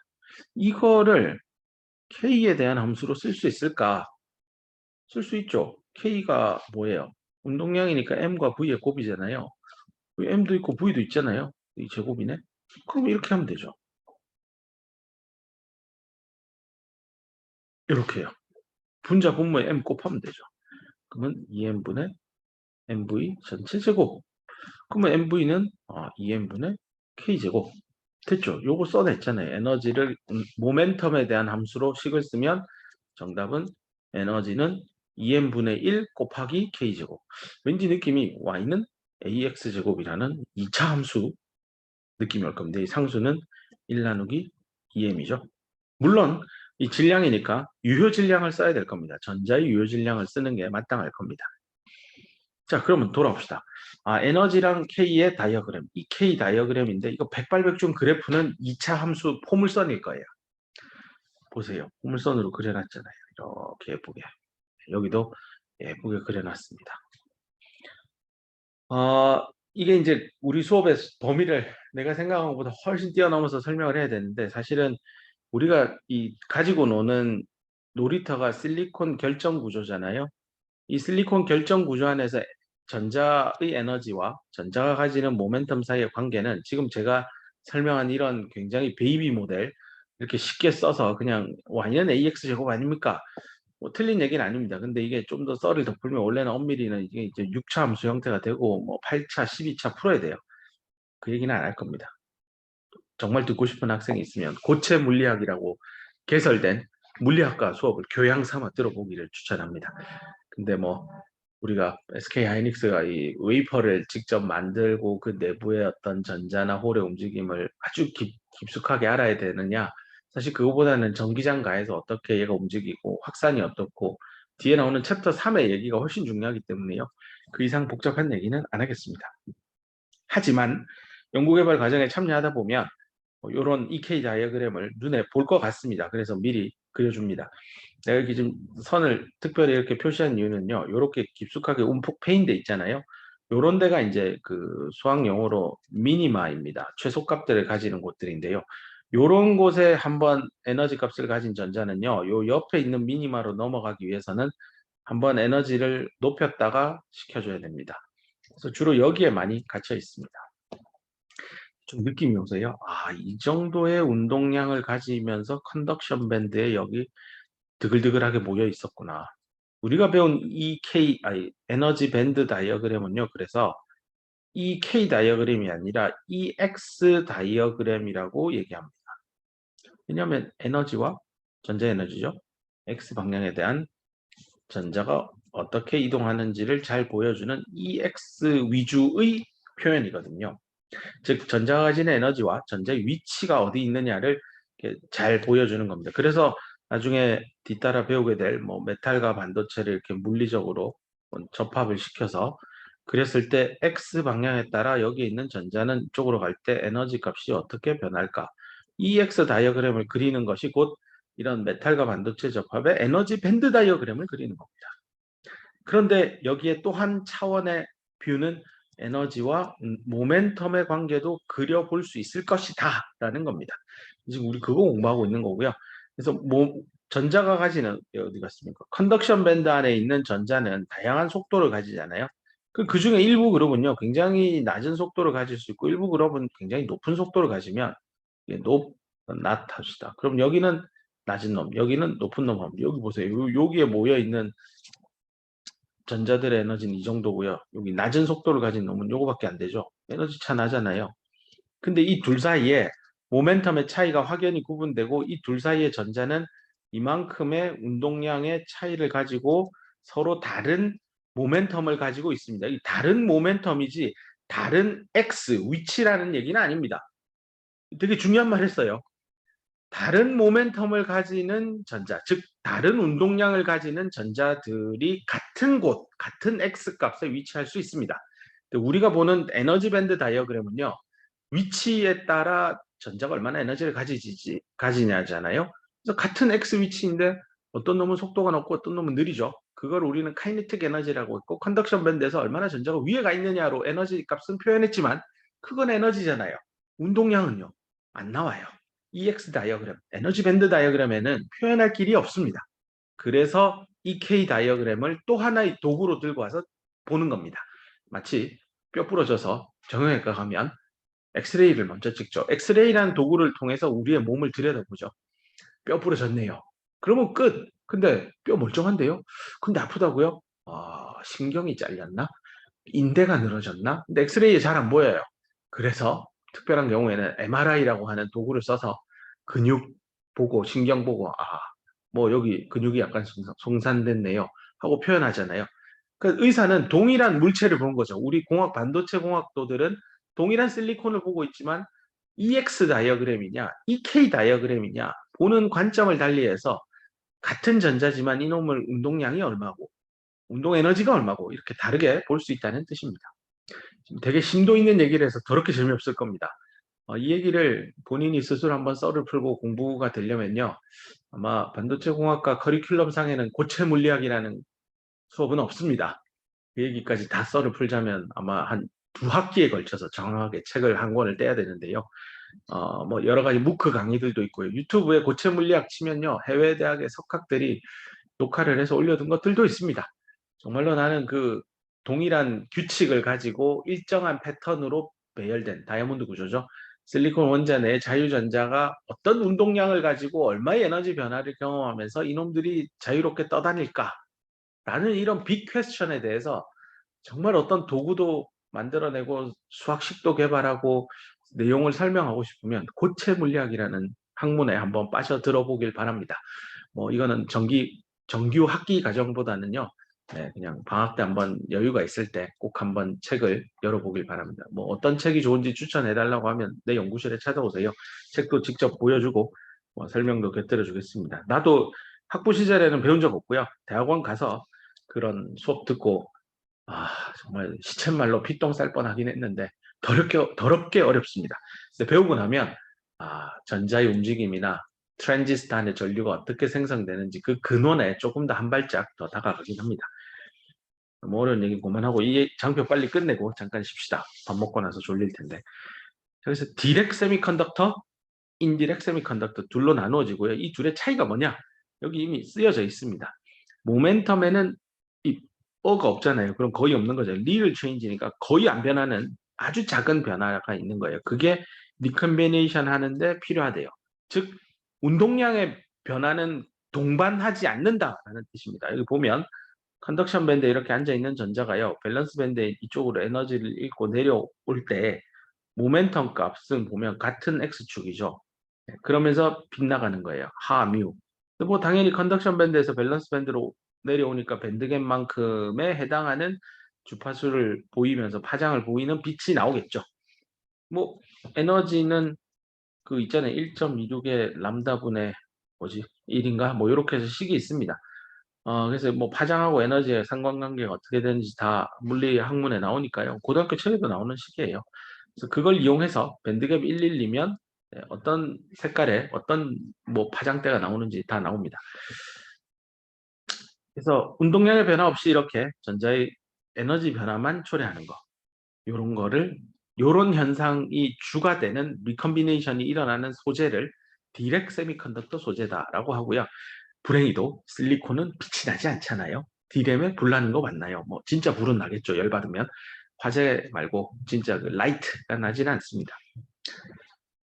이거를 K에 대한 함수로 쓸 수 있을까? 쓸 수 있죠. K가 뭐예요? 운동량이니까 M과 V의 곱이잖아요. M도 있고 V도 있잖아요. 이 제곱이네. 그럼 이렇게 하면 되죠. 이렇게요. 분자 분모에 M 곱하면 되죠. 그러면 2M분의 MV 전체 제곱. 그러면 MV는 2M분의 K제곱. 됐죠? 요거 써냈잖아요. 에너지를 모멘텀에 대한 함수로 식을 쓰면 정답은 에너지는 2M분의 1 곱하기 K제곱. 왠지 느낌이 Y는 AX제곱이라는 2차 함수 느낌이 올 겁니다. 이 상수는 1 나누기 2M이죠. 물론 이 질량이니까 유효 질량을 써야 될 겁니다. 전자의 유효 질량을 쓰는 게 마땅할 겁니다. 자, 그러면 돌아옵시다. 에너지랑 K의 다이어그램. 이 K 다이어그램인데 이거 백발백중 그래프는 2차 함수 포물선일 거예요. 보세요. 포물선으로 그려놨잖아요. 이렇게 예쁘게. 여기도 예쁘게 그려놨습니다. 이게 이제 우리 수업의 범위를 내가 생각한 것보다 훨씬 뛰어넘어서 설명을 해야 되는데 사실은 우리가 가지고 노는 놀이터가 실리콘 결정 구조잖아요. 이 실리콘 결정 구조 안에서 전자의 에너지와 전자가 가지는 모멘텀 사이의 관계는 지금 제가 설명한 이런 굉장히 베이비 모델 이렇게 쉽게 써서 그냥 Y는 AX 제곱 아닙니까? 뭐 틀린 얘기는 아닙니다. 근데 이게 좀 더 썰을 덮으면 원래는 엄밀히는 이게 이제 6차 함수 형태가 되고 뭐 8차, 12차 풀어야 돼요. 그 얘기는 안 할 겁니다. 정말 듣고 싶은 학생이 있으면 고체 물리학이라고 개설된 물리학과 수업을 교양 삼아 들어보기를 추천합니다. 근데 뭐 우리가 SK 하이닉스가 이 웨이퍼를 직접 만들고 그 내부의 어떤 전자나 홀의 움직임을 아주 깊숙하게 알아야 되느냐? 사실 그거보다는 전기장가에서 어떻게 얘가 움직이고 확산이 어떻고 뒤에 나오는 챕터 3의 얘기가 훨씬 중요하기 때문에요. 그 이상 복잡한 얘기는 안 하겠습니다. 하지만 연구개발 과정에 참여하다 보면 이런 EK 다이어그램을 눈에 볼 것 같습니다. 그래서 미리 그려줍니다. 내가 여기 지금 선을 특별히 이렇게 표시한 이유는요. 이렇게 깊숙하게 움푹 패인 데 있잖아요. 요런 데가 이제 그 수학 용어로 미니마입니다. 최소값들을 가지는 곳들인데요. 요런 곳에 한번 에너지 값을 가진 전자는요. 요 옆에 있는 미니마로 넘어가기 위해서는 한번 에너지를 높였다가 식혀줘야 됩니다. 그래서 주로 여기에 많이 갇혀 있습니다. 좀 느낌이 오세요? 이 정도의 운동량을 가지면서 컨덕션 밴드에 여기 드글드글하게 모여 있었구나. 우리가 배운 에너지 밴드 다이어그램은요. 그래서 EK 다이어그램이 아니라 EX 다이어그램이라고 얘기합니다. 왜냐하면 에너지와 전자 에너지죠. X 방향에 대한 전자가 어떻게 이동하는지를 잘 보여주는 EX 위주의 표현이거든요. 즉 전자가 가지는 에너지와 전자의 위치가 어디 있느냐를 잘 보여주는 겁니다. 그래서 나중에 뒤따라 배우게 될 뭐 메탈과 반도체를 이렇게 물리적으로 접합을 시켜서 그랬을 때 X 방향에 따라 여기에 있는 전자는 이쪽으로 갈 때 에너지 값이 어떻게 변할까? EX 다이어그램을 그리는 것이 곧 이런 메탈과 반도체 접합의 에너지 밴드 다이어그램을 그리는 겁니다. 그런데 여기에 또 한 차원의 뷰는 에너지와 모멘텀의 관계도 그려볼 수 있을 것이다 라는 겁니다. 지금 우리 그거 공부하고 있는 거고요. 그래서 전자가 가지는 어디 갔습니까? 컨덕션 밴드 안에 있는 전자는 다양한 속도를 가지잖아요. 그 중에 일부 그룹은요 굉장히 낮은 속도를 가질 수 있고 일부 그룹은 굉장히 높은 속도를 가지면 낮 합시다. 그럼 여기는 낮은 놈, 여기는 높은 놈 하면 여기 보세요. 여기에 모여 있는 전자들의 에너지는 이 정도고요. 여기 낮은 속도를 가진 놈은 요거밖에 안 되죠. 에너지 차 나잖아요. 근데 이 둘 사이에 모멘텀의 차이가 확연히 구분되고 이 둘 사이의 전자는 이만큼의 운동량의 차이를 가지고 서로 다른 모멘텀을 가지고 있습니다. 이 다른 모멘텀이지 다른 X, 위치라는 얘기는 아닙니다. 되게 중요한 말 했어요. 다른 모멘텀을 가지는 전자, 즉 다른 운동량을 가지는 전자들이 같은 곳, 같은 X값에 위치할 수 있습니다. 우리가 보는 에너지 밴드 다이어그램은요. 위치에 따라 전자가 얼마나 에너지를 가지냐잖아요. 그래서 같은 X 위치인데 어떤 놈은 속도가 높고 어떤 놈은 느리죠. 그걸 우리는 카이네틱 에너지라고 했고 컨덕션 밴드에서 얼마나 전자가 위에 가 있느냐로 에너지 값은 표현했지만 그건 에너지잖아요. 운동량은요. 안 나와요. EX 다이어그램, 에너지 밴드 다이어그램에는 표현할 길이 없습니다. 그래서 EK 다이어그램을 또 하나의 도구로 들고 와서 보는 겁니다. 마치 뼈 부러져서 정형외과 가면 엑스레이를 먼저 찍죠. 엑스레이라는 도구를 통해서 우리의 몸을 들여다보죠. 뼈 부러졌네요. 그러면 끝. 근데 뼈 멀쩡한데요? 근데 아프다고요? 신경이 잘렸나? 인대가 늘어졌나? 근데 엑스레이에 잘 안 보여요. 그래서 특별한 경우에는 MRI라고 하는 도구를 써서 근육 보고 신경 보고 뭐 여기 근육이 약간 송산됐네요 하고 표현하잖아요. 그 의사는 동일한 물체를 보는 거죠. 우리 반도체 공학도들은 동일한 실리콘을 보고 있지만 EX 다이어그램이냐 EK 다이어그램이냐 보는 관점을 달리해서 같은 전자지만 이놈의 운동량이 얼마고 운동 에너지가 얼마고 이렇게 다르게 볼 수 있다는 뜻입니다. 되게 심도 있는 얘기를 해서 더럽게 재미없을 겁니다. 이 얘기를 본인이 스스로 한번 썰을 풀고 공부가 되려면요. 아마 반도체 공학과 커리큘럼 상에는 고체 물리학이라는 수업은 없습니다. 그 얘기까지 다 썰을 풀자면 아마 한 2학기에 걸쳐서 정확하게 책을 한 권을 떼야 되는데요. 뭐 여러 가지 무크 강의들도 있고요. 유튜브에 고체 물리학 치면요. 해외 대학의 석학들이 녹화를 해서 올려둔 것들도 있습니다. 정말로 나는 그 동일한 규칙을 가지고 일정한 패턴으로 배열된 다이아몬드 구조죠. 실리콘 원자 내 자유전자가 어떤 운동량을 가지고 얼마의 에너지 변화를 경험하면서 이놈들이 자유롭게 떠다닐까? 라는 이런 빅 퀘스천에 대해서 정말 어떤 도구도 만들어내고 수학식도 개발하고 내용을 설명하고 싶으면 고체 물리학이라는 학문에 한번 빠져 들어보길 바랍니다. 뭐 이거는 정규 학기 과정보다는요. 네, 그냥 방학 때 한번 여유가 있을 때 꼭 한번 책을 열어보길 바랍니다. 뭐 어떤 책이 좋은지 추천해달라고 하면 내 연구실에 찾아오세요. 책도 직접 보여주고 뭐 설명도 곁들여 주겠습니다. 나도 학부 시절에는 배운 적 없고요. 대학원 가서 그런 수업 듣고 정말 시쳇말로 피똥 쌀 뻔하긴 했는데 더럽게 어렵습니다. 근데 배우고 나면 전자의 움직임이나 트랜지스터 안에 전류가 어떻게 생성되는지 그 근원에 조금 더 한 발짝 더 다가가긴 합니다. 뭐 어려운 얘기 그만하고 이 장표 빨리 끝내고 잠깐 쉽시다. 밥 먹고 나서 졸릴 텐데. 그래서 디렉 세미컨덕터, 인디렉 세미컨덕터 둘로 나누어지고요. 이 둘의 차이가 뭐냐? 여기 이미 쓰여져 있습니다. 모멘텀에는 이 어가 없잖아요. 그럼 거의 없는 거죠. 리얼 체인지니까 거의 안 변하는 아주 작은 변화가 있는 거예요. 그게 리컨비네이션 하는데 필요하대요. 즉 운동량의 변화는 동반하지 않는다라는 뜻입니다. 여기 보면 컨덕션 밴드에 이렇게 앉아있는 전자가요. 밸런스 밴드 이쪽으로 에너지를 잃고 내려올 때 모멘텀 값은 보면 같은 X축이죠. 그러면서 빗나가는 거예요. 하, 뮤. 뭐 당연히 컨덕션 밴드에서 밸런스 밴드로 내려오니까 밴드갭만큼에 해당하는 주파수를 보이면서 파장을 보이는 빛이 나오겠죠. 뭐 에너지는 그 있잖아요. 1.26의 람다분의 1인가? 뭐 이렇게 해서 식이 있습니다. 그래서 뭐 파장하고 에너지의 상관관계가 어떻게 되는지 다 물리 학문에 나오니까요. 고등학교 책에도 나오는 식이에요. 그래서 그걸 이용해서 밴드갭 112면 어떤 색깔에 어떤 뭐 파장대가 나오는지 다 나옵니다. 그래서 운동량의 변화 없이 이렇게 전자의 에너지 변화만 초래하는 거. 요런 현상이 주가 되는 리컨비네이션이 일어나는 소재를 디렉 세미컨덕터 소재다라고 하고요. 불행히도 실리콘은 빛이 나지 않잖아요. D램에 불 나는 거 맞나요? 뭐 진짜 불은 나겠죠. 열 받으면. 화재 말고 진짜 그 라이트가 나지는 않습니다.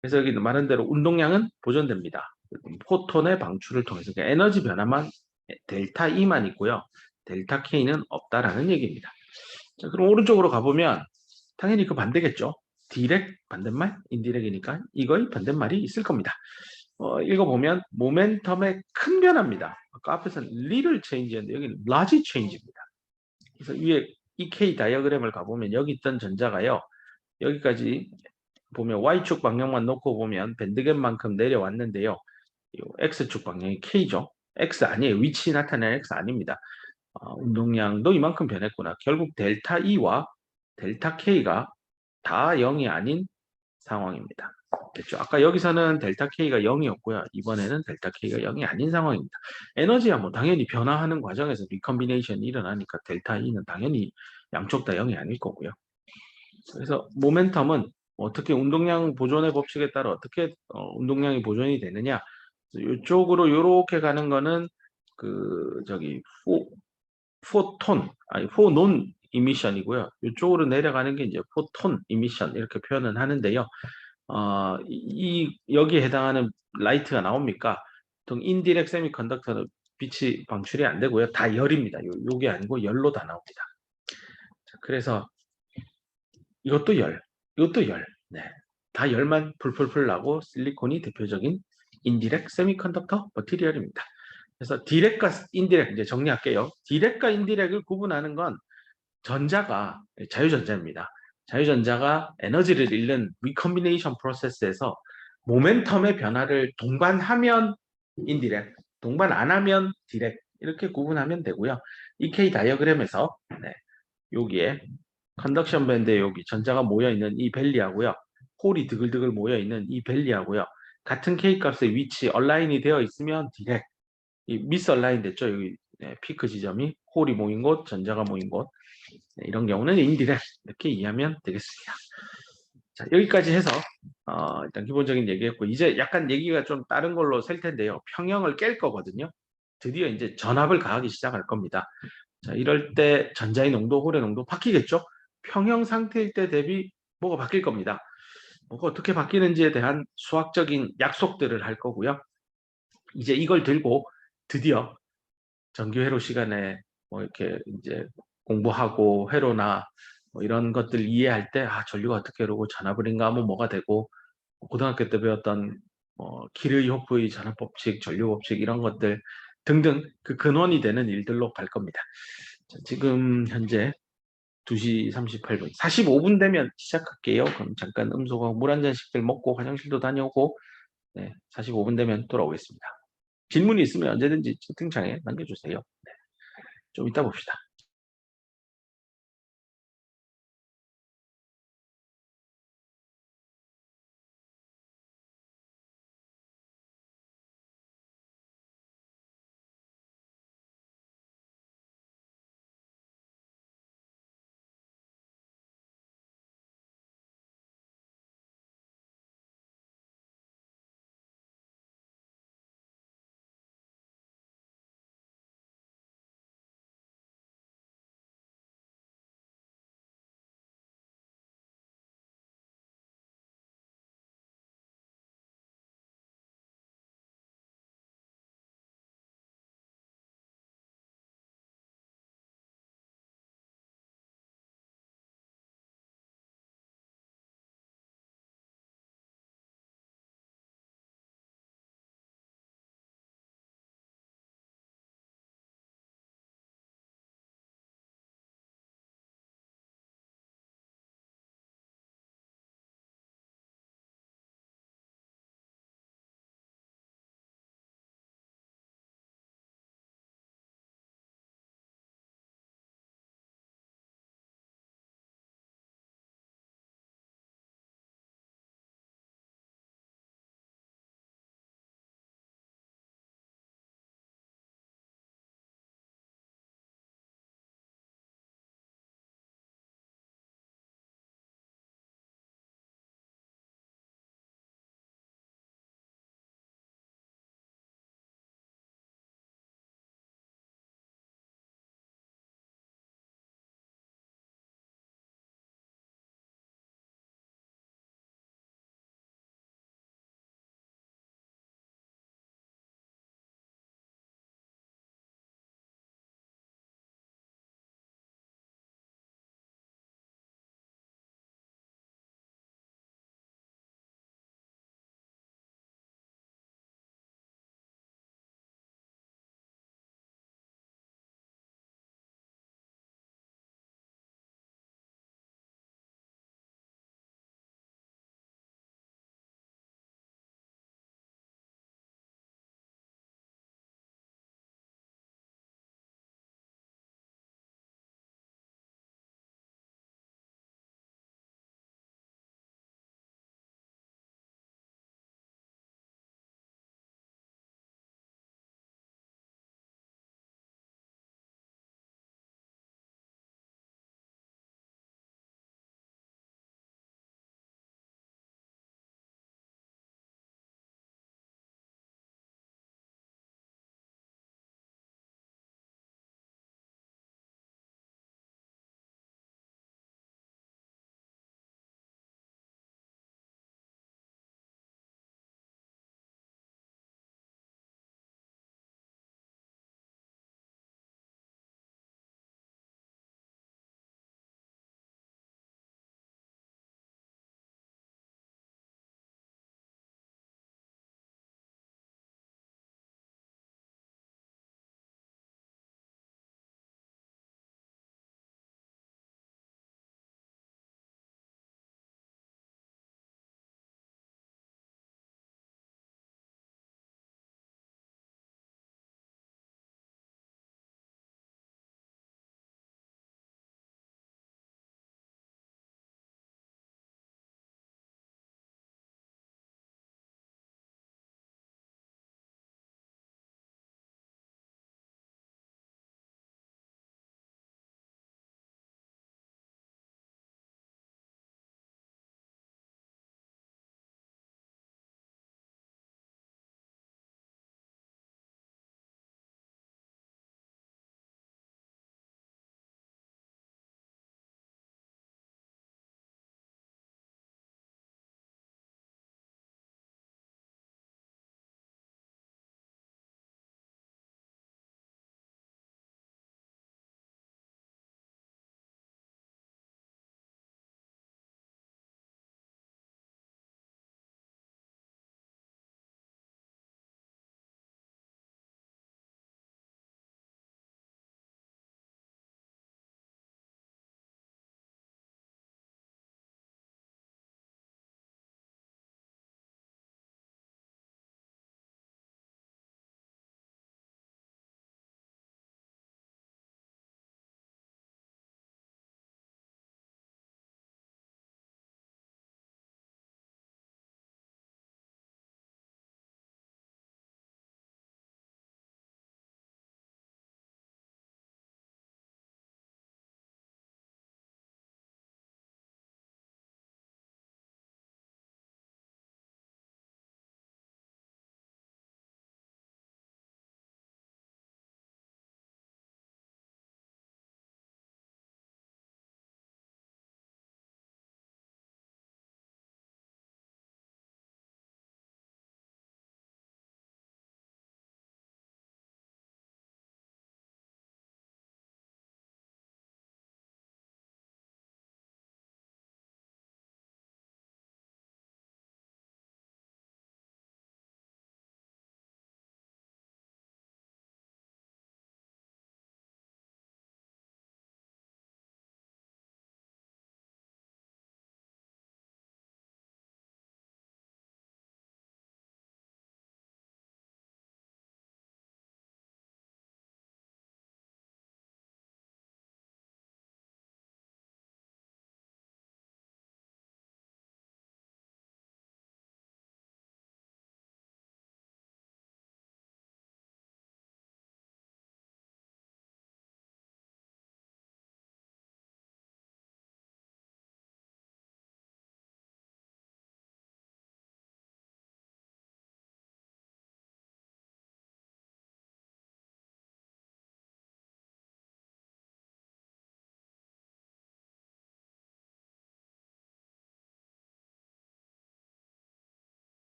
그래서 여기 말한 대로 운동량은 보존됩니다. 포톤의 방출을 통해서 그러니까 에너지 변화만 델타 E만 있고요. 델타 K는 없다라는 얘기입니다. 자, 그럼 오른쪽으로 가보면 당연히 그 반대겠죠. 디렉 반대말, 인디렉이니까 이거의 반대말이 있을 겁니다. 읽어보면 모멘텀의 큰 변화입니다. 아까 앞에서는 little change였는데 여기는 large change입니다. 그래서 위에 EK 다이어그램을 가보면 여기 있던 전자가요. 여기까지 보면 Y축 방향만 놓고 보면 밴드갭만큼 내려왔는데요. X축 방향이 K죠. X 아니에요. 위치 나타내는 X 아닙니다. 운동량도 이만큼 변했구나. 결국 델타 E와 델타 K가 다 0이 아닌 상황입니다. 됐죠? 아까 여기서는 델타 K가 0이었고요. 이번에는 델타 K가 0이 아닌 상황입니다. 에너지야 뭐 당연히 변화하는 과정에서 리컴비네이션이 일어나니까 델타 E는 당연히 양쪽 다 0이 아닐 거고요. 그래서 모멘텀은 어떻게 운동량 보존의 법칙에 따라 어떻게 운동량이 보존이 되느냐. 이쪽으로 이렇게 가는 거는 그 저기 포톤 아니 포논 이미션이고요. 이쪽으로 내려가는 게 이제 포톤 이미션 이렇게 표현을 하는데요. 여기에 해당하는 라이트가 나옵니까? 보통 인디렉 세미컨덕터는 빛이 방출이 안 되고요. 다 열입니다. 요게 아니고 열로 다 나옵니다. 자, 그래서 이것도 열, 이것도 열. 네. 다 열만 풀풀풀 나고 실리콘이 대표적인 인디렉 세미컨덕터 머티리얼입니다. 그래서 디렉과 인디렉 이제 정리할게요. 디렉과 인디렉을 구분하는 건 전자가 자유전자입니다. 자유전자가 에너지를 잃는 리컴비네이션 프로세스에서 모멘텀의 변화를 동반하면 인디렉, 동반 안 하면 디렉 이렇게 구분하면 되고요. EK 다이어그램에서 네, 여기에 컨덕션 밴드에 여기 전자가 모여 있는 이 밸리하고요. 홀이 드글드글 모여 있는 이 밸리하고요. 같은 K 값의 위치 얼라인이 되어 있으면 디렉, 이 미스 얼라인 됐죠. 여기 네, 피크 지점이 홀이 모인 곳, 전자가 모인 곳. 네, 이런 경우는 인디렉 이렇게 이해하면 되겠습니다. 자, 여기까지 해서 일단 기본적인 얘기했고 이제 약간 얘기가 좀 다른 걸로 셀 텐데요. 평형을 깰 거거든요. 드디어 이제 전압을 가하기 시작할 겁니다. 자, 이럴 때 전자의 농도, 홀의 농도 바뀌겠죠? 평형 상태일 때 대비 뭐가 바뀔 겁니다. 뭐가 어떻게 바뀌는지에 대한 수학적인 약속들을 할 거고요. 이제 이걸 들고 드디어 정규 회로 시간에 뭐 이렇게 이제 공부하고 회로나 뭐 이런 것들 이해할 때 전류가 어떻게 흐르고 전압을 인가하면 뭐가 되고 고등학교 때 배웠던 키르호프의 전압 법칙, 전류 법칙 이런 것들 등등 그 근원이 되는 일들로 갈 겁니다. 자, 지금 현재 2시 38분, 45분 되면 시작할게요. 그럼 잠깐 음소거 물 한 잔씩들 먹고 화장실도 다녀오고 네, 45분 되면 돌아오겠습니다. 질문이 있으면 언제든지 채팅창에 남겨주세요. 네, 좀 이따 봅시다.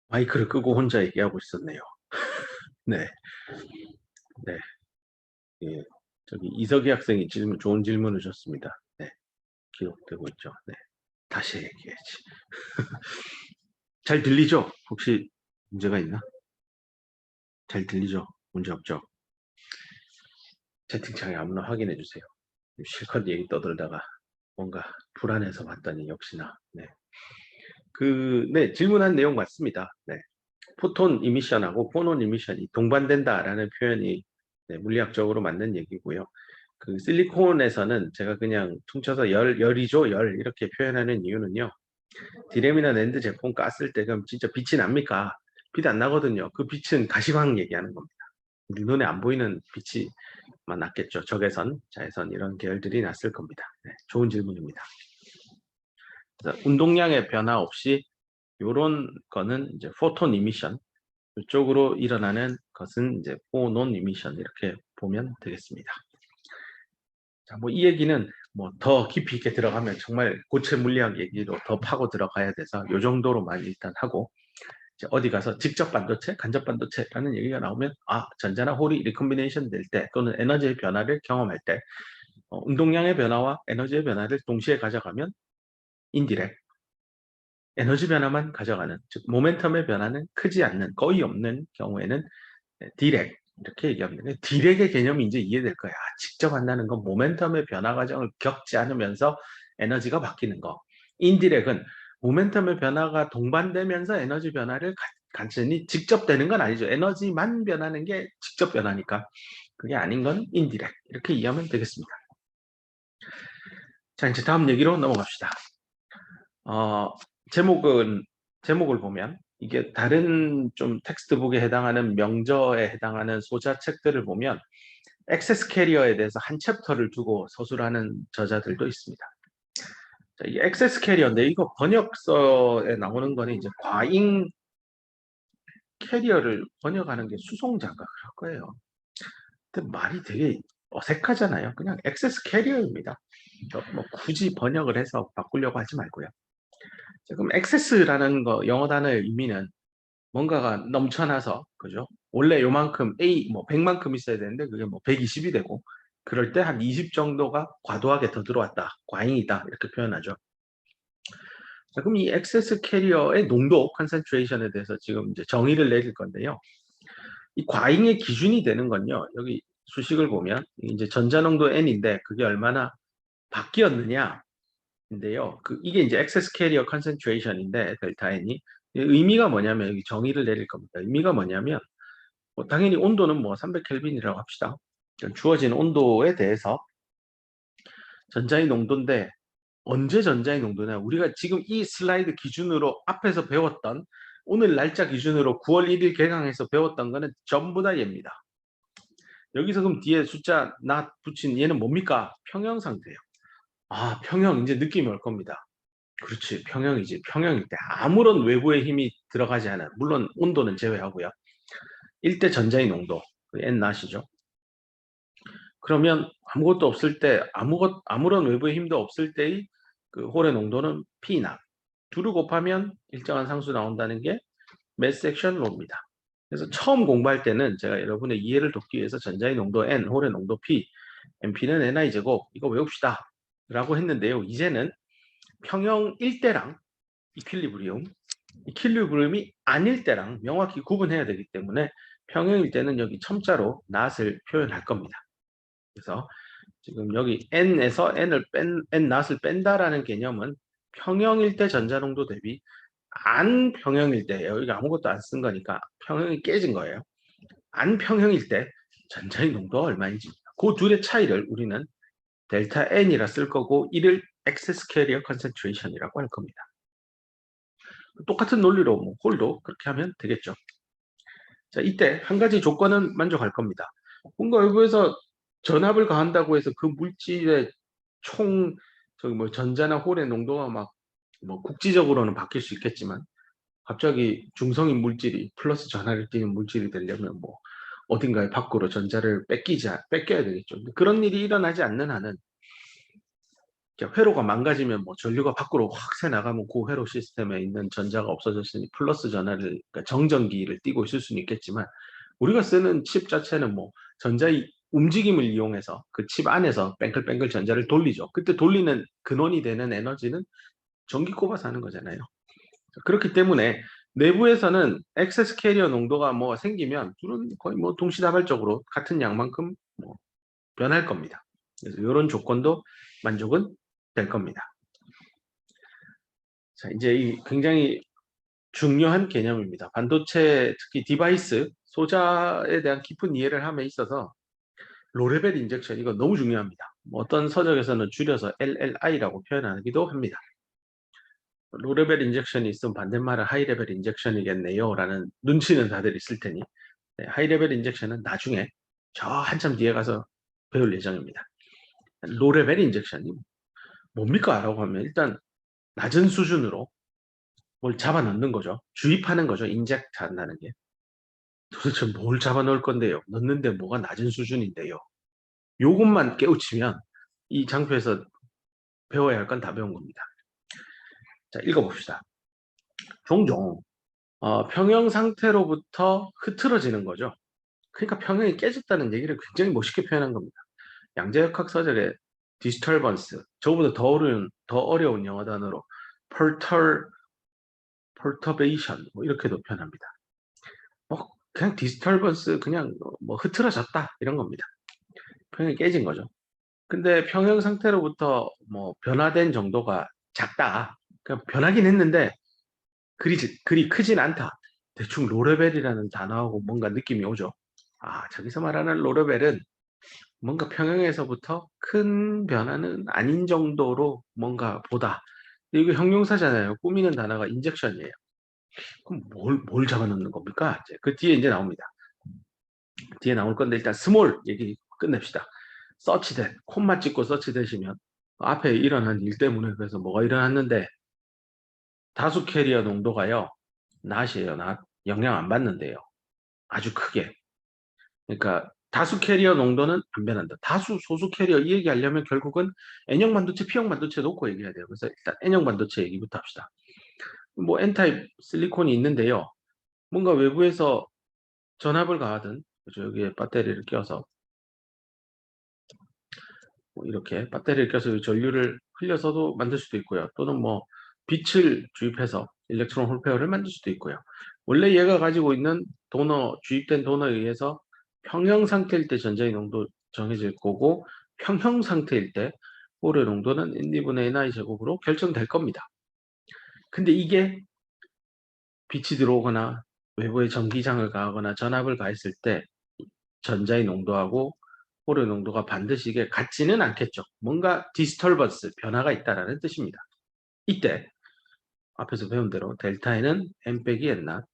마이크를 끄고 혼자 얘기하고 있었네요. 네, 네, 예. 저기 이석희 학생이 좋은 질문을 줬습니다. 네, 기록되고 있죠. 네, 다시 얘기해야지. 잘 들리죠? 혹시 문제가 있나? 잘 들리죠? 문제 없죠? 채팅창에 아무나 확인해 주세요. 실컷 얘기 떠들다가 뭔가 불안해서 봤더니 역시나. 네. 네, 질문한 내용 맞습니다. 네. 포톤 이미션하고 포논 이미션이 동반된다라는 표현이 네, 물리학적으로 맞는 얘기고요. 그 실리콘에서는 제가 그냥 퉁쳐서 열이죠, 열 이렇게 표현하는 이유는요. 디램이나 낸드 제품 깠을 때 그럼 진짜 빛이 납니까? 빛 안 나거든요. 그 빛은 가시광 얘기하는 겁니다. 우리 눈에 안 보이는 빛이만 났겠죠. 적외선, 자외선 이런 계열들이 났을 겁니다. 네, 좋은 질문입니다. 운동량의 변화 없이 이런 거는 이제 포톤 이미션 이쪽으로 일어나는 것은 이제 포논 이미션 이렇게 보면 되겠습니다. 자, 뭐 이 얘기는 뭐 더 깊이 있게 들어가면 정말 고체 물리학 얘기로 더 파고 들어가야 돼서 이 정도로만 일단 하고 이제 어디 가서 직접 반도체, 간접 반도체라는 얘기가 나오면 전자나 홀이 리콤비네이션 될 때 또는 에너지의 변화를 경험할 때 운동량의 변화와 에너지의 변화를 동시에 가져가면 인디렉 에너지 변화만 가져가는 즉 모멘텀의 변화는 크지 않는 거의 없는 경우에는 디렉 이렇게 얘기합니다. 디렉의 개념이 이제 이해될 거야. 직접 한다는 건 모멘텀의 변화 과정을 겪지 않으면서 에너지가 바뀌는 거. 인디렉은 모멘텀의 변화가 동반되면서 에너지 변화를 간단히 직접 되는 건 아니죠. 에너지만 변하는 게 직접 변하니까 그게 아닌 건 인디렉 이렇게 이해하면 되겠습니다. 자, 이제 다음 얘기로 넘어갑시다. 제목을 보면 이게 다른 좀 텍스트북에 해당하는 명저에 해당하는 소자책들을 보면 액세스 캐리어에 대해서 한 챕터를 두고 서술하는 저자들도 있습니다. 자, 이 액세스 캐리어인데 이거 번역서에 나오는 거는 이제 과잉 캐리어를 번역하는 게 수송자가 그럴 거예요. 근데 말이 되게 어색하잖아요. 그냥 액세스 캐리어입니다. 뭐 굳이 번역을 해서 바꾸려고 하지 말고요. 자, 그럼 액세스라는 거 영어 단어의 의미는 뭔가가 넘쳐나서 그죠? 원래 요만큼 A 뭐 100만큼 있어야 되는데 그게 뭐 120이 되고 그럴 때 한 20 정도가 과도하게 더 들어왔다. 과잉이다. 이렇게 표현하죠. 자, 그럼 이 액세스 캐리어의 농도 컨센트레이션에 대해서 지금 이제 정의를 내릴 건데요. 이 과잉의 기준이 되는 건요. 여기 수식을 보면 이제 전자농도 N인데 그게 얼마나 바뀌었느냐 인데요. 이게 이제 액세스 캐리어 컨센트레이션인데 델타 N이 의미가 뭐냐면 여기 정의를 내릴 겁니다. 의미가 뭐냐면 당연히 온도는 뭐 300켈빈이라고 합시다. 주어진 온도에 대해서 전자의 농도인데 언제 전자의 농도냐? 우리가 지금 이 슬라이드 기준으로 앞에서 배웠던 오늘 날짜 기준으로 9월 1일 개강해서 배웠던 거는 전부 다 얘입니다. 여기서 그럼 뒤에 숫자 나 붙인 얘는 뭡니까? 평형 상태예요. 평형 이제 느낌이 올 겁니다. 그렇지, 평형이지. 평형일 때 아무런 외부의 힘이 들어가지 않아요. 물론 온도는 제외하고요. 1대 전자의 농도, N 나시죠. 그러면 아무것도 없을 때, 아무런 외부의 힘도 없을 때의 그 홀의 농도는 P나. 둘을 곱하면 일정한 상수 나온다는 게 매스 섹션 로입니다. 그래서 처음 공부할 때는 제가 여러분의 이해를 돕기 위해서 전자의 농도 N, 홀의 농도 P, MP는 NI 제곱, 이거 외웁시다. 라고 했는데요. 이제는 평형일 때랑 이퀄리브리움이 아닐 때랑 명확히 구분해야 되기 때문에 평형일 때는 여기 첨자로 낫을 표현할 겁니다. 그래서 지금 여기 n에서 n 낫을 뺀다라는 개념은 평형일 때 전자농도 대비 안 평형일 때 여기 아무것도 안 쓴 거니까 평형이 깨진 거예요. 안 평형일 때 전자의 농도가 얼마인지 그 둘의 차이를 우리는 델타 n이라 쓸 거고 이를 액세스 캐리어 컨센트레이션이라고 할 겁니다. 똑같은 논리로 뭐 홀도 그렇게 하면 되겠죠. 자, 이때 한 가지 조건은 만족할 겁니다. 뭔가 외부에서 전압을 가한다고 해서 그 물질의 총 저기 뭐 전자나 홀의 농도가 막 뭐 국지적으로는 바뀔 수 있겠지만 갑자기 중성인 물질이 플러스 전하를 띠는 물질이 되려면 뭐 어딘가에 밖으로 전자를 뺏겨야 되겠죠. 근데 그런 일이 일어나지 않는 한은 회로가 망가지면 뭐 전류가 밖으로 확 새 나가면 그 회로 시스템에 있는 전자가 없어졌으니 플러스 전하를, 그러니까 정전기를 띠고 있을 수는 있겠지만, 우리가 쓰는 칩 자체는 뭐 전자의 움직임을 이용해서 그 칩 안에서 뱅글뱅글 전자를 돌리죠. 그때 돌리는 근원이 되는 에너지는 전기 꼽아서 하는 거잖아요. 그렇기 때문에 내부에서는 엑세스 캐리어 농도가 뭐 생기면 둘은 거의 뭐 동시다발적으로 같은 양만큼 뭐 변할 겁니다. 그래서 이런 조건도 만족은 될 겁니다. 자, 이제 이 굉장히 중요한 개념입니다. 반도체, 특히 디바이스, 소자에 대한 깊은 이해를 함에 있어서 로레벨 인젝션, 이거 너무 중요합니다. 어떤 서적에서는 줄여서 LLI라고 표현하기도 합니다. 로레벨 인젝션이 있으면 반대말은 하이레벨 인젝션이겠네요 라는 눈치는 다들 있을 테니, 네, 하이레벨 인젝션은 나중에 저 한참 뒤에 가서 배울 예정입니다. 로레벨 인젝션이 뭡니까? 라고 하면 일단 낮은 수준으로 뭘 잡아 넣는 거죠. 주입하는 거죠. 인젝트 한다는 게. 도대체 뭘 잡아 넣을 건데요? 넣는데 뭐가 낮은 수준인데요? 요것만 깨우치면 이 장표에서 배워야 할 건 다 배운 겁니다. 자, 읽어봅시다. 종종 평형 상태로부터 흐트러지는 거죠. 그러니까 평형이 깨졌다는 얘기를 굉장히 멋있게 표현한 겁니다. 양자역학 서적의 disturbance, 저보다 더 어려운 영어 단어로 perturbation, 뭐 이렇게도 표현합니다. 뭐 그냥 disturbance, 그냥 뭐 흐트러졌다 이런 겁니다. 평형이 깨진 거죠. 근데 평형 상태로부터 뭐 변화된 정도가 작다. 그러니까 변하긴 했는데 그리 크진 않다. 대충 로레벨이라는 단어하고 뭔가 느낌이 오죠. 아, 저기서 말하는 로레벨은 뭔가 평형에서부터 큰 변화는 아닌 정도로 뭔가 보다. 이거 형용사잖아요. 꾸미는 단어가 인젝션이에요. 그럼 뭘 잡아넣는 겁니까? 그 뒤에 이제 나옵니다. 뒤에 나올 건데 일단 스몰 얘기 끝냅시다. 서치댓, 콤마 찍고 서치댓이면 앞에 일어난 일 때문에, 그래서 뭐가 일어났는데 다수 캐리어 농도가요. 낫이에요. 낫. 영향 안 받는데요. 아주 크게. 그러니까 다수 캐리어 농도는 안 변한다. 다수, 소수 캐리어 이 얘기하려면 결국은 N형 반도체, P형 반도체 놓고 얘기해야 돼요. 그래서 일단 N형 반도체 얘기부터 합시다. 뭐 N타입 실리콘이 있는데요. 뭔가 외부에서 전압을 가하든, 그죠? 여기에 배터리를 껴서 뭐 이렇게 배터리를 껴서 전류를 흘려서도 만들 수도 있고요. 또는 뭐 빛을 주입해서 일렉트론 홀 페어를 만들 수도 있고요. 원래 얘가 가지고 있는 도너, 주입된 도너에 의해서 평형 상태일 때 전자의 농도 정해질 거고, 평형 상태일 때 홀의 농도는 N분의 Ni 제곱으로 결정될 겁니다. 근데 이게 빛이 들어오거나 외부에 전기장을 가하거나 전압을 가했을 때 전자의 농도하고 홀의 농도가 반드시 이게 같지는 않겠죠. 뭔가 디스터번스, 변화가 있다라는 뜻입니다. 이때 앞에서 배운 대로 델타 N 빼기 N낫,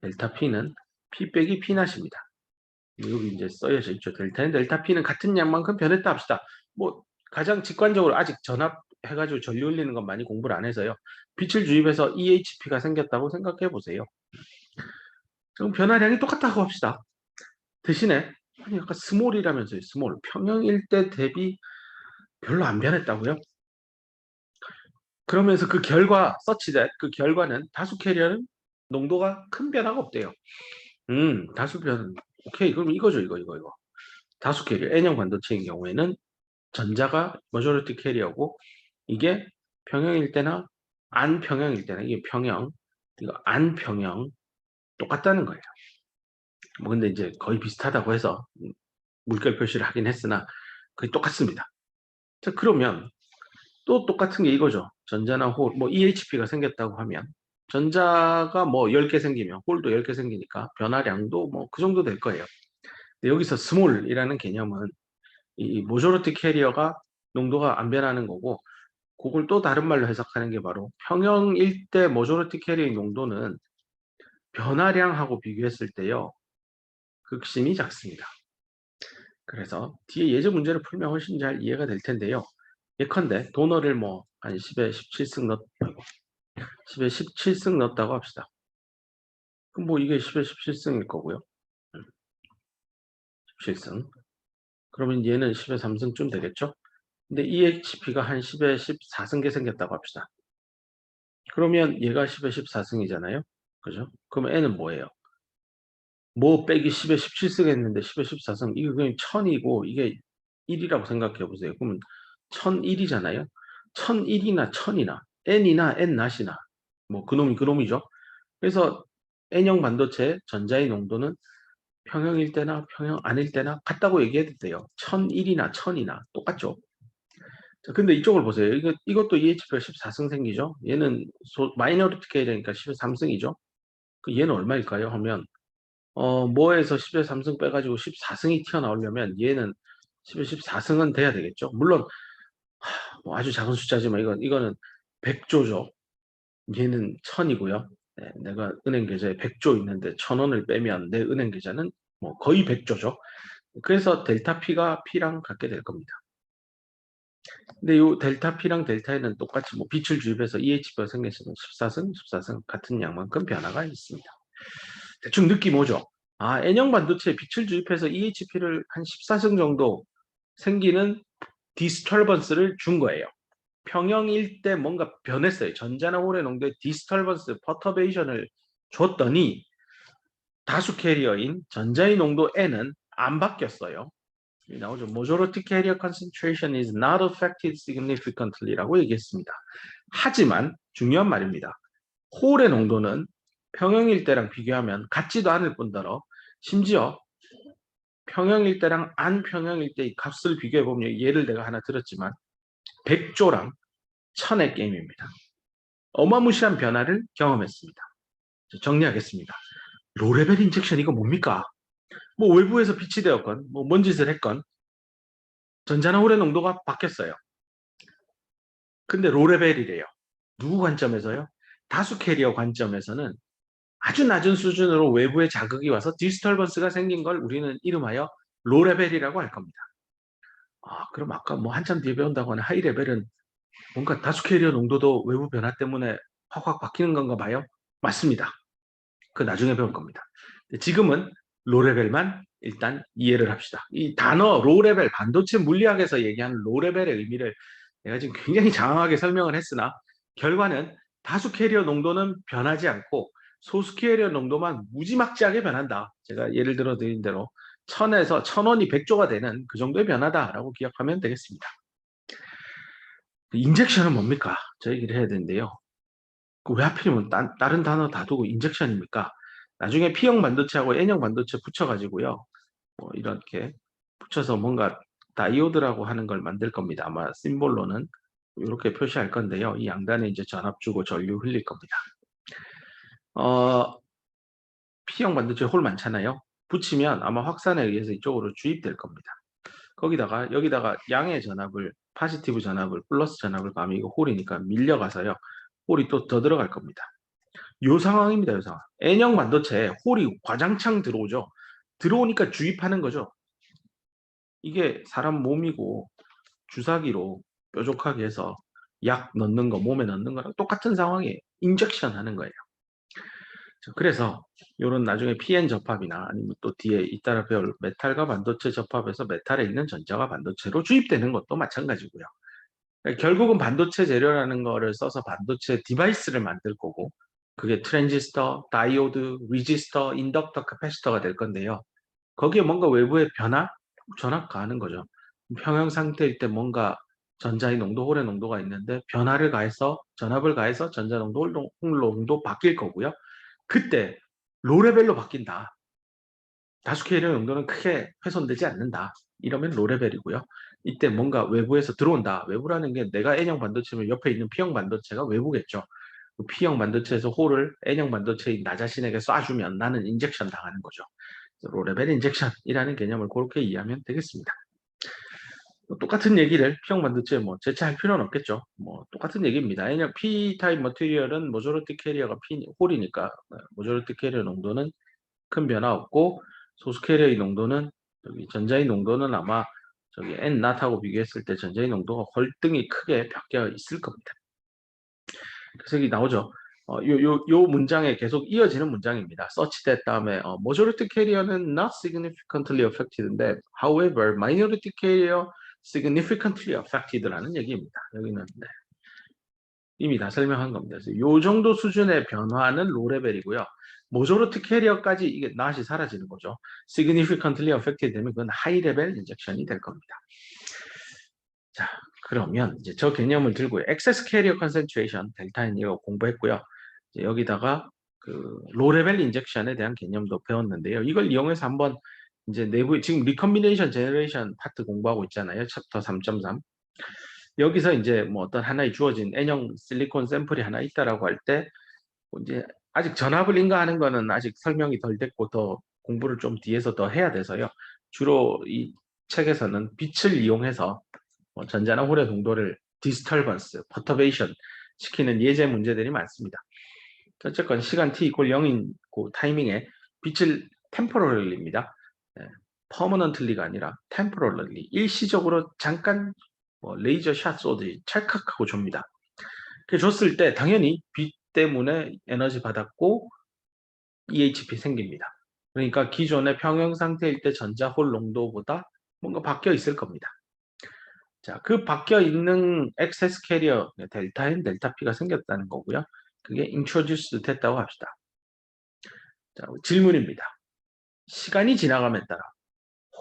델타 P는 P 빼기 P낫입니다. 여기 이제 써여져 있죠. 델타 N, 델타 P는 같은 양만큼 변했다 합시다. 뭐 가장 직관적으로 아직 전압 해가지고 전류 흘리는 건 많이 공부를 안 해서요. 빛을 주입해서 EHP가 생겼다고 생각해 보세요. 그럼 변화량이 똑같다고 합시다. 대신에 아니 아까 스몰이라면서요. 스몰. 평형일 때 대비 별로 안 변했다고요? 그러면서 그 결과, 서치댓 그 결과는 다수 캐리어는 농도가 큰 변화가 없대요. 다수 변, 오케이. 그럼 이거죠, 이거. 다수 캐리어, N형 반도체인 경우에는 전자가 머저리티 캐리어고, 이게 평형일 때나 안 평형일 때나, 이게 평형, 이거 안 평형 똑같다는 거예요. 뭐 근데 이제 거의 비슷하다고 해서 물결 표시를 하긴 했으나 거의 똑같습니다. 자, 그러면 또 똑같은 게 이거죠. 전자나 홀, 뭐 EHP가 생겼다고 하면 전자가 뭐 10개 생기면 홀도 10개 생기니까 변화량도 뭐 그 정도 될 거예요. 근데 여기서 스몰이라는 개념은 이 모조리티 캐리어가 농도가 안 변하는 거고, 그걸 또 다른 말로 해석하는 게 바로 평형일 때 모조리티 캐리어의 농도는 변화량하고 비교했을 때요, 극심히 작습니다. 그래서 뒤에 예제 문제를 풀면 훨씬 잘 이해가 될 텐데요. 예컨대 도너를 뭐 한 10에 17승 10에 17승 넣었다고 합시다. 그럼 뭐 이게 10에 17승일 거고요. 17승. 그러면 얘는 10에 3승쯤 되겠죠? 근데 EHP가 한 10에 14승계 생겼다고 합시다. 그러면 얘가 10에 14승이잖아요. 그죠? 그럼 N은 뭐예요? 뭐 빼기 10에 17승 했는데 10에 14승. 이거 그냥 1000이고 이게 1이라고 생각해 보세요. 그러면 1001이잖아요. 1001이나 1000이나 N이나 N-낫이나 뭐 그놈이 그놈이죠. 그래서 N형 반도체 전자의 농도는 평형일 때나 평형 아닐 때나 같다고 얘기해도 돼요. 1001이나 1000이나 똑같죠. 자, 근데 이쪽을 보세요. 이것도 EHP가 14승 생기죠. 얘는 마이너리티 케이러니까 13승이죠. 그 얘는 얼마일까요? 하면 뭐에서 10에 3승 빼가지고 14승이 튀어나오려면 얘는 10에 14승은 돼야 되겠죠. 물론 뭐 아주 작은 숫자지만 이거는 100조죠. 얘는 1000이고요. 네, 내가 은행 계좌에 100조 있는데 1000원을 빼면 내 은행 계좌는 뭐 거의 100조죠. 그래서 델타 P가 P랑 같게 될 겁니다. 근데 이 델타 P랑 델타 N은 똑같이 뭐 빛을 주입해서 EHP가 생겼으면 14승, 14승 같은 양만큼 변화가 있습니다. 대충 느낌 오죠? 아, N형 반도체에 빛을 주입해서 EHP를 한 14승 정도 생기는 디스털번스를 준 거예요. 평형일 때 뭔가 변했어요. 전자나 홀의 농도에 디스털번스, 퍼터베이션을 줬더니 다수 캐리어인 전자의 농도 N은 안 바뀌었어요. 나오죠. Majority carrier concentration is not affected significantly라고 얘기했습니다. 하지만 중요한 말입니다. 홀의 농도는 평형일 때랑 비교하면 같지도 않을 뿐더러 심지어 평형일 때랑 안 평형일 때 이 값을 비교해 보면 예를 내가 하나 들었지만 100조랑 1000의 게임입니다. 어마무시한 변화를 경험했습니다. 정리하겠습니다. 로레벨 인젝션 이거 뭡니까? 뭐 외부에서 빛이 되었건 뭐 뭔 짓을 했건 전자나 홀의 농도가 바뀌었어요. 근데 로레벨이래요. 누구 관점에서요? 다수 캐리어 관점에서는 아주 낮은 수준으로 외부의 자극이 와서 디스털번스가 생긴 걸 우리는 이름하여 로레벨이라고 할 겁니다. 아, 그럼 아까 뭐 한참 뒤에 배운다고 하는 하이레벨은 뭔가 다수 캐리어 농도도 외부 변화 때문에 확확 바뀌는 건가 봐요? 맞습니다. 그 나중에 배울 겁니다. 지금은 로레벨만 일단 이해를 합시다. 이 단어 로레벨, 반도체 물리학에서 얘기하는 로레벨의 의미를 내가 지금 굉장히 장황하게 설명을 했으나 결과는 다수 캐리어 농도는 변하지 않고 소수 캐리어 농도만 무지막지하게 변한다. 제가 예를 들어 드린 대로 1000에서 1000원이 100조가 되는 그 정도의 변화다라고 기억하면 되겠습니다. 인젝션은 뭡니까? 저 얘기를 해야 되는데요. 왜 하필이면 다른 단어 다 두고 인젝션입니까? 나중에 P형 반도체하고 N형 반도체 붙여가지고요. 뭐 이렇게 붙여서 뭔가 다이오드라고 하는 걸 만들 겁니다. 아마 심볼로는 이렇게 표시할 건데요. 이 양단에 이제 전압 주고 전류 흘릴 겁니다. P형 반도체 홀 많잖아요. 붙이면 아마 확산에 의해서 이쪽으로 주입될 겁니다. 거기다가 여기다가 양의 전압을 파지티브 전압을 플러스 전압을 가면 이거 홀이니까 밀려가서요. 홀이 또 더 들어갈 겁니다. 요 상황입니다. 요 상황. N형 반도체에 홀이 과장창 들어오죠. 들어오니까 주입하는 거죠. 이게 사람 몸이고 주사기로 뾰족하게 해서 약 넣는 거, 몸에 넣는 거랑 똑같은 상황이에요. 인젝션 하는 거예요. 그래서 이런 나중에 PN 접합이나 아니면 또 뒤에 잇따라 배울 메탈과 반도체 접합에서 메탈에 있는 전자가 반도체로 주입되는 것도 마찬가지고요. 결국은 반도체 재료라는 거를 써서 반도체 디바이스를 만들 거고 그게 트랜지스터, 다이오드, 리지스터, 인덕터, 캐패시터가 될 건데요. 거기에 뭔가 외부의 변화, 전압 가하는 거죠. 평형 상태일 때 뭔가 전자의 농도, 홀의 농도가 있는데 변화를 가해서 전압을 가해서 전자 농도, 홀 농도 바뀔 거고요. 그때 로레벨로 바뀐다. 다수 캐리어 농도는 크게 훼손되지 않는다. 이러면 로레벨이고요. 이때 뭔가 외부에서 들어온다. 외부라는 게 내가 N형 반도체면 옆에 있는 P형 반도체가 외부겠죠. 그 P형 반도체에서 홀을 N형 반도체인 나 자신에게 쏴주면 나는 인젝션 당하는 거죠. 로레벨 인젝션이라는 개념을 그렇게 이해하면 되겠습니다. 똑같은 얘기를 P형 반도체 뭐 재차할 필요는 없겠죠. 뭐 똑같은 얘기입니다. 왜냐면 P-타입 머티리얼은 모조리티 캐리어가 홀이니까 모조리티 캐리어 농도는 큰 변화 없고 소수 캐리어의 농도는 여기 전자의 농도는 아마 저기 N-낫하고 비교했을 때 전자의 농도가 월등히 크게 바뀌어 있을 겁니다. 그래서 여기 나오죠. 요 문장에 계속 이어지는 문장입니다. such that 다음에 majority carrier는 not significantly affected인데 however minority carrier significantly affected라는 얘기입니다. 여기는 네. 이미 다 설명한 겁니다. 그래서 이 정도 수준의 변화는 로우 레벨이고요. 모조로트 캐리어까지 이게 낫이 사라지는 거죠. significantly affected 되면 그건 하이 레벨 인젝션이 될 겁니다. 자, 그러면 이제 저 개념을 들고 excess carrier concentration 델타는 이거 공부했고요. 이제 여기다가 그 로우 레벨 인젝션에 대한 개념도 배웠는데요. 이걸 이용해서 한번 이제 내부 지금 리컴비네이션 제너레이션 파트 공부하고 있잖아요. 챕터 3.3. 여기서 이제 뭐 어떤 하나의 주어진 N형 실리콘 샘플이 하나 있다라고 할 때 이제 아직 전압을 인가하는 거는 아직 설명이 덜 됐고 더 공부를 좀 뒤에서 더 해야 돼서요. 주로 이 책에서는 빛을 이용해서 뭐 전자나 홀의 농도를 디스터번스, 퍼터베이션 시키는 예제 문제들이 많습니다. 어쨌건 시간 t = 0인 그 타이밍에 빛을 템포럴리입니다. 네, 퍼머넌틀리가 아니라 템포럴리 일시적으로 잠깐 뭐 레이저 샷 쏘듯이 찰칵하고 줍니다. 그 줬을 때 당연히 빛 때문에 에너지 받았고 EHP 생깁니다. 그러니까 기존의 평형 상태일 때 전자 홀 농도보다 뭔가 바뀌어 있을 겁니다. 자, 그 바뀌어 있는 액세스 캐리어 델타 N, 델타 P가 생겼다는 거고요. 그게 introduced 됐다고 합시다. 자, 질문입니다. 시간이 지나감에 따라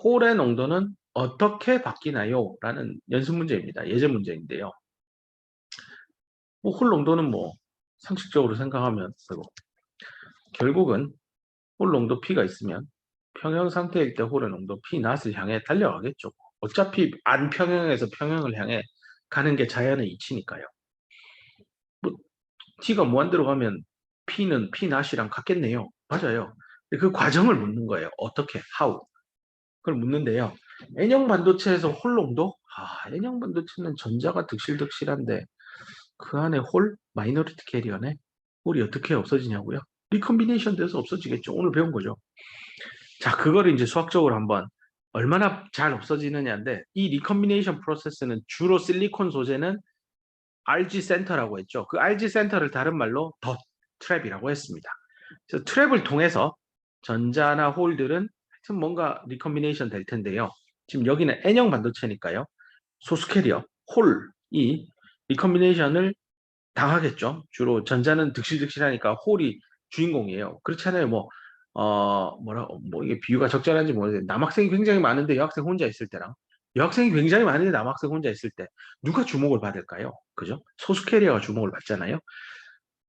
홀의 농도는 어떻게 바뀌나요? 라는 연습 문제입니다. 예제 문제인데요. 홀 농도는 뭐 상식적으로 생각하면 되고 결국은 홀 농도 P가 있으면 평형 상태일 때 홀의 농도 P 낫을 향해 달려가겠죠. 어차피 안 평형에서 평형을 향해 가는 게 자연의 이치니까요. 뭐 T가 무한대로 가면 P는 P 낫이랑 같겠네요. 맞아요. 그 과정을 묻는 거예요. 어떻게? how? 그걸 묻는데요. N형 반도체에서 홀 농도? N형 반도체는 전자가 득실득실한데 그 안에 홀? 마이너리티 캐리어네? 홀이 어떻게 없어지냐고요? 리컴비네이션 돼서 없어지겠죠. 오늘 배운 거죠. 자, 그거를 이제 수학적으로 한번 얼마나 잘 없어지느냐인데 이 리컴비네이션 프로세스는 주로 실리콘 소재는 RG 센터라고 했죠. 그 RG 센터를 다른 말로 덧 트랩이라고 했습니다. 그래서 트랩을 통해서 전자나 홀들은 하여튼 뭔가 리컴비네이션 될 텐데요. 지금 여기는 N형 반도체니까요. 소수 캐리어, 홀이 리컴비네이션을 당하겠죠. 주로 전자는 득실득실하니까 홀이 주인공이에요. 그렇잖아요. 이게 비유가 적절한지 모르겠는데, 남학생이 굉장히 많은데 여학생 혼자 있을 때랑, 여학생이 굉장히 많은데 남학생 혼자 있을 때, 누가 주목을 받을까요? 그죠? 소수 캐리어가 주목을 받잖아요.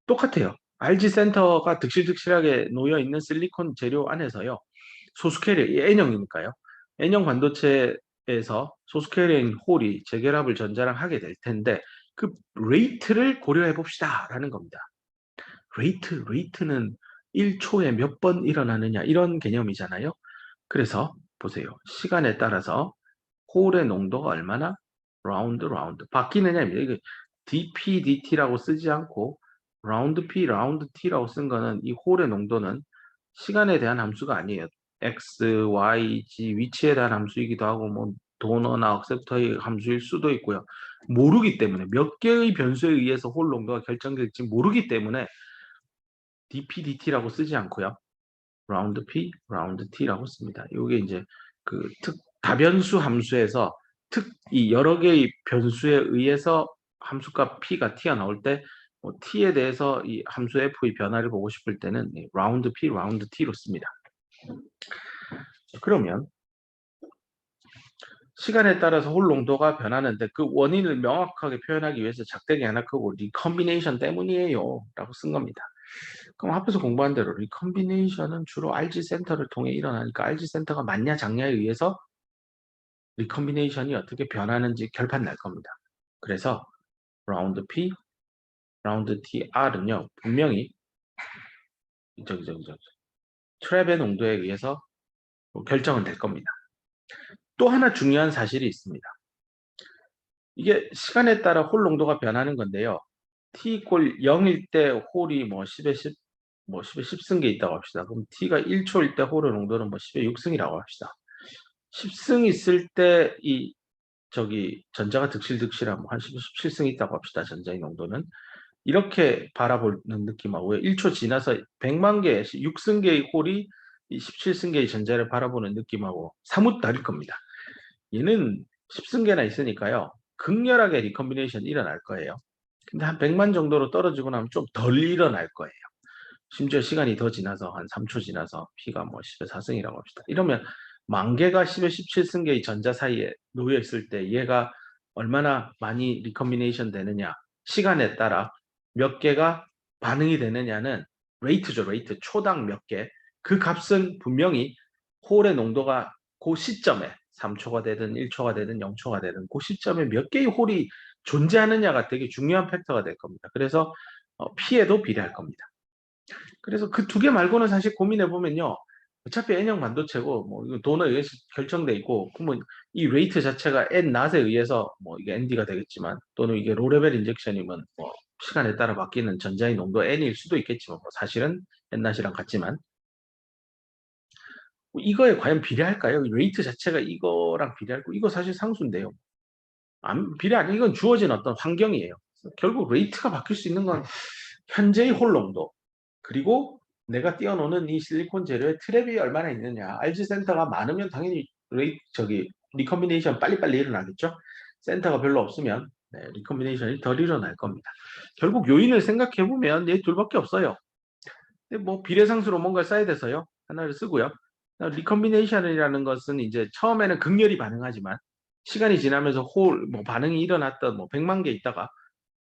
똑같아요. RG 센터가 득실득실하게 놓여 있는 실리콘 재료 안에서요. 소수 캐리어, N형이니까요. N형 반도체에서 소수 캐리어인 홀이 재결합을 전자랑 하게 될 텐데, 그 레이트를 고려해 봅시다 라는 겁니다. 레이트는 1초에 몇 번 일어나느냐 이런 개념이잖아요. 그래서 보세요. 시간에 따라서 홀의 농도가 얼마나 라운드 바뀌느냐입니다. 이게 dp, dt라고 쓰지 않고 라운드 p, 라운드 t라고 쓴 거는 이 홀의 농도는 시간에 대한 함수가 아니에요. x, y, g 위치에 대한 함수이기도 하고 뭐 도너나 억셉터의 함수일 수도 있고요. 모르기 때문에 몇 개의 변수에 의해서 홀 농도가 결정될지 모르기 때문에 dp, dt라고 쓰지 않고요. 라운드 p, 라운드 t라고 씁니다. 이게 이제 그 다변수 함수에서 이 여러 개의 변수에 의해서 함수값 p가 튀어나올 때 t에 대해서 이 함수 f의 변화를 보고 싶을 때는 라운드 p, 라운드 t로 씁니다. 그러면 시간에 따라서 홀 농도가 변하는데 그 원인을 명확하게 표현하기 위해서 작대기 하나 크고 리컴비네이션 때문이에요 라고 쓴 겁니다. 그럼 앞에서 공부한 대로 리컴비네이션은 주로 RG 센터를 통해 일어나니까 RG 센터가 맞냐 작냐에 의해서 리컴비네이션이 어떻게 변하는지 결판 날 겁니다. 그래서 라운드 P, 라운드 T, R은요 분명히 트랩의 농도에 의해서 결정은 될 겁니다. 또 하나 중요한 사실이 있습니다. 이게 시간에 따라 홀 농도가 변하는 건데요. t = 0일 때 홀이 10에 10승계 있다고 합시다. 그럼 t가 1초일 때 홀의 농도는 10에 6승이라고 합시다. 10승 있을 때 전자가 득실득실한 한 17승 있다고 합시다. 전자의 농도는. 이렇게 바라보는 느낌하고요. 1초 지나서 100만 개, 6승계의 홀이 이 17승계의 전자를 바라보는 느낌하고 사뭇 다를 겁니다. 얘는 10승계나 있으니까요. 극렬하게 리컴비네이션이 일어날 거예요. 근데 한 100만 정도로 떨어지고 나면 좀 덜 일어날 거예요. 심지어 시간이 더 지나서 한 3초 지나서 P가 뭐 10의 4승이라고 합시다. 이러면 만 개가 10의 17승계의 전자 사이에 놓여 있을 때 얘가 얼마나 많이 리컴비네이션 되느냐, 시간에 따라 몇 개가 반응이 되느냐는 레이트죠, 레이트. 초당 몇 개. 그 값은 분명히 홀의 농도가 그 시점에 3초가 되든 1초가 되든 0초가 되든 그 시점에 몇 개의 홀이 존재하느냐가 되게 중요한 팩터가 될 겁니다. 그래서 P에도 비례할 겁니다. 그래서 그 두 개 말고는 사실 고민해 보면요. 어차피 N형 반도체고 뭐 이거 돈에 의해서 결정돼 있고 그러면 이 레이트 자체가 N 낫에 의해서 뭐 이게 ND가 되겠지만 또는 이게 로 레벨 인젝션이면 뭐 시간에 따라 바뀌는 전자의 농도 N일 수도 있겠지만 뭐 사실은 N 낫이랑 같지만 뭐 이거에 과연 비례할까요? 레이트 자체가 이거랑 비례할고 이거 사실 상수인데요. 비례 아니 이건 주어진 어떤 환경이에요. 결국 레이트가 바뀔 수 있는 건 현재의 홀 농도 그리고 내가 띄워놓는 이 실리콘 재료의 트랩이 얼마나 있느냐. RG 센터가 많으면 당연히 리컴비네이션 빨리빨리 일어나겠죠. 센터가 별로 없으면 리컴비네이션이 덜 일어날 겁니다. 결국 요인을 생각해 보면 얘 둘밖에 없어요. 뭐 비례상수로 뭔가 써야 돼서요. 하나를 쓰고요. 리컴비네이션이라는 것은 이제 처음에는 극렬히 반응하지만 시간이 지나면서 뭐 반응이 일어났던 뭐 100만 개 있다가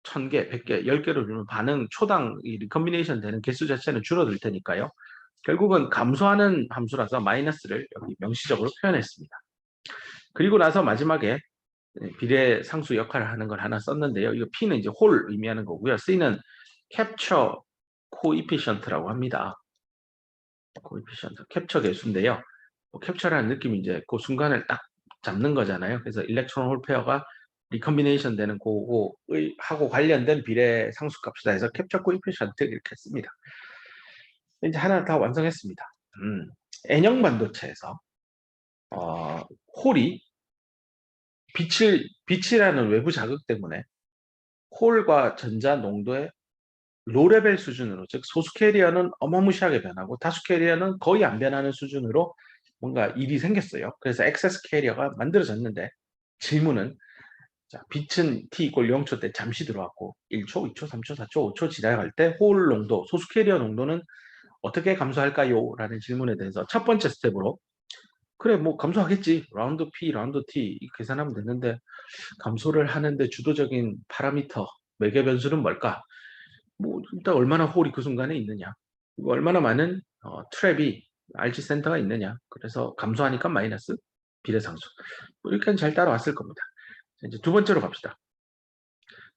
1000개, 100개, 10개로 주면 반응 초당 이 리컴비네이션 되는 개수 자체는 줄어들 테니까요. 결국은 감소하는 함수라서 마이너스를 여기 명시적으로 표현했습니다. 그리고 나서 마지막에 비례 상수 역할을 하는 걸 하나 썼는데요. 이거 P는 이제 홀 의미하는 거고요. C는 캡처 코이피션트라고 합니다. 코이피션트, 캡처 개수인데요. 캡처라는 느낌이 이제 그 순간을 딱 잡는 거잖아요. 그래서 일렉트론 홀 페어가 리컴비네이션 되는 하고 관련된 비례 상수값이다 해서 캡처 코이피션트 이렇게 씁니다. 이제 하나 다 완성했습니다. N형 반도체에서 홀이 빛이라는 외부 자극 때문에 홀과 전자 농도의 로레벨 수준으로, 즉 소수 캐리어는 어마무시하게 변하고 다수 캐리어는 거의 안 변하는 수준으로 뭔가 일이 생겼어요. 그래서 엑세스 캐리어가 만들어졌는데 질문은 자, 빛은 t 이퀄 0초 때 잠시 들어왔고 1초, 2초, 3초, 4초, 5초 지나갈 때 홀 농도, 소수 캐리어 농도는 어떻게 감소할까요? 라는 질문에 대해서 첫 번째 스텝으로 그래 뭐 감소하겠지. 라운드 P, 라운드 T 계산하면 되는데 감소를 하는데 주도적인 파라미터 매개 변수는 뭘까? 뭐 일단 얼마나 홀이 그 순간에 있느냐, 그리고 얼마나 많은 트랩이 RG 센터가 있느냐. 그래서 감소하니까 마이너스 비례상수. 뭐 이렇게 잘 따라왔을 겁니다. 이제 두 번째로 갑시다.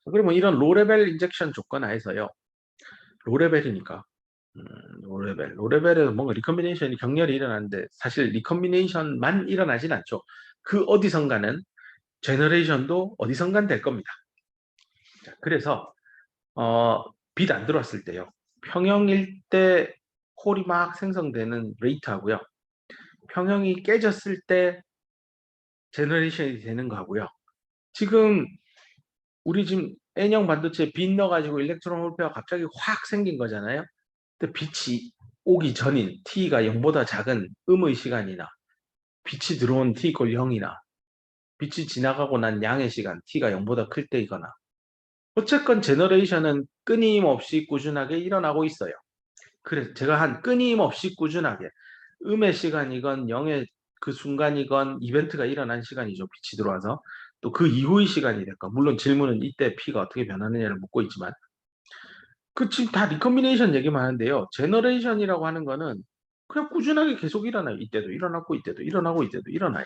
그러면 이런 로레벨 인젝션 조건 하에서요. 로레벨이니까 로레벨에서 뭔가 리컴비네이션이 격렬히 일어나는데 사실 리컴비네이션만 일어나진 않죠. 그 어디선가는 제너레이션도 어디선간 될 겁니다. 자, 그래서 빛 안 들어왔을 때요. 평형일 때 홀이 막 생성되는 레이트하고요. 평형이 깨졌을 때 제너레이션이 되는 거하고요. 지금 우리 지금 N형 반도체에 빛 넣어가지고 일렉트론 홀페어가 갑자기 확 생긴 거잖아요. 근데 빛이 오기 전인 T가 0보다 작은 음의 시간이나 빛이 들어온 T 이퀄 0이나 빛이 지나가고 난 양의 시간 T가 0보다 클 때이거나 어쨌건 제너레이션은 끊임없이 꾸준하게 일어나고 있어요. 그래서 제가 한 끊임없이 꾸준하게 음의 시간이건 0의 그 순간이건 이벤트가 일어난 시간이죠. 빛이 들어와서 또 그 이후의 시간이 될까. 물론 질문은 이때 P가 어떻게 변하느냐를 묻고 있지만 그 지금 다 리컴비네이션 얘기만 하는데요. 제너레이션이라고 하는 거는 그냥 꾸준하게 계속 일어나요. 이때도 일어났고 이때도 일어나고 이때도 일어나요.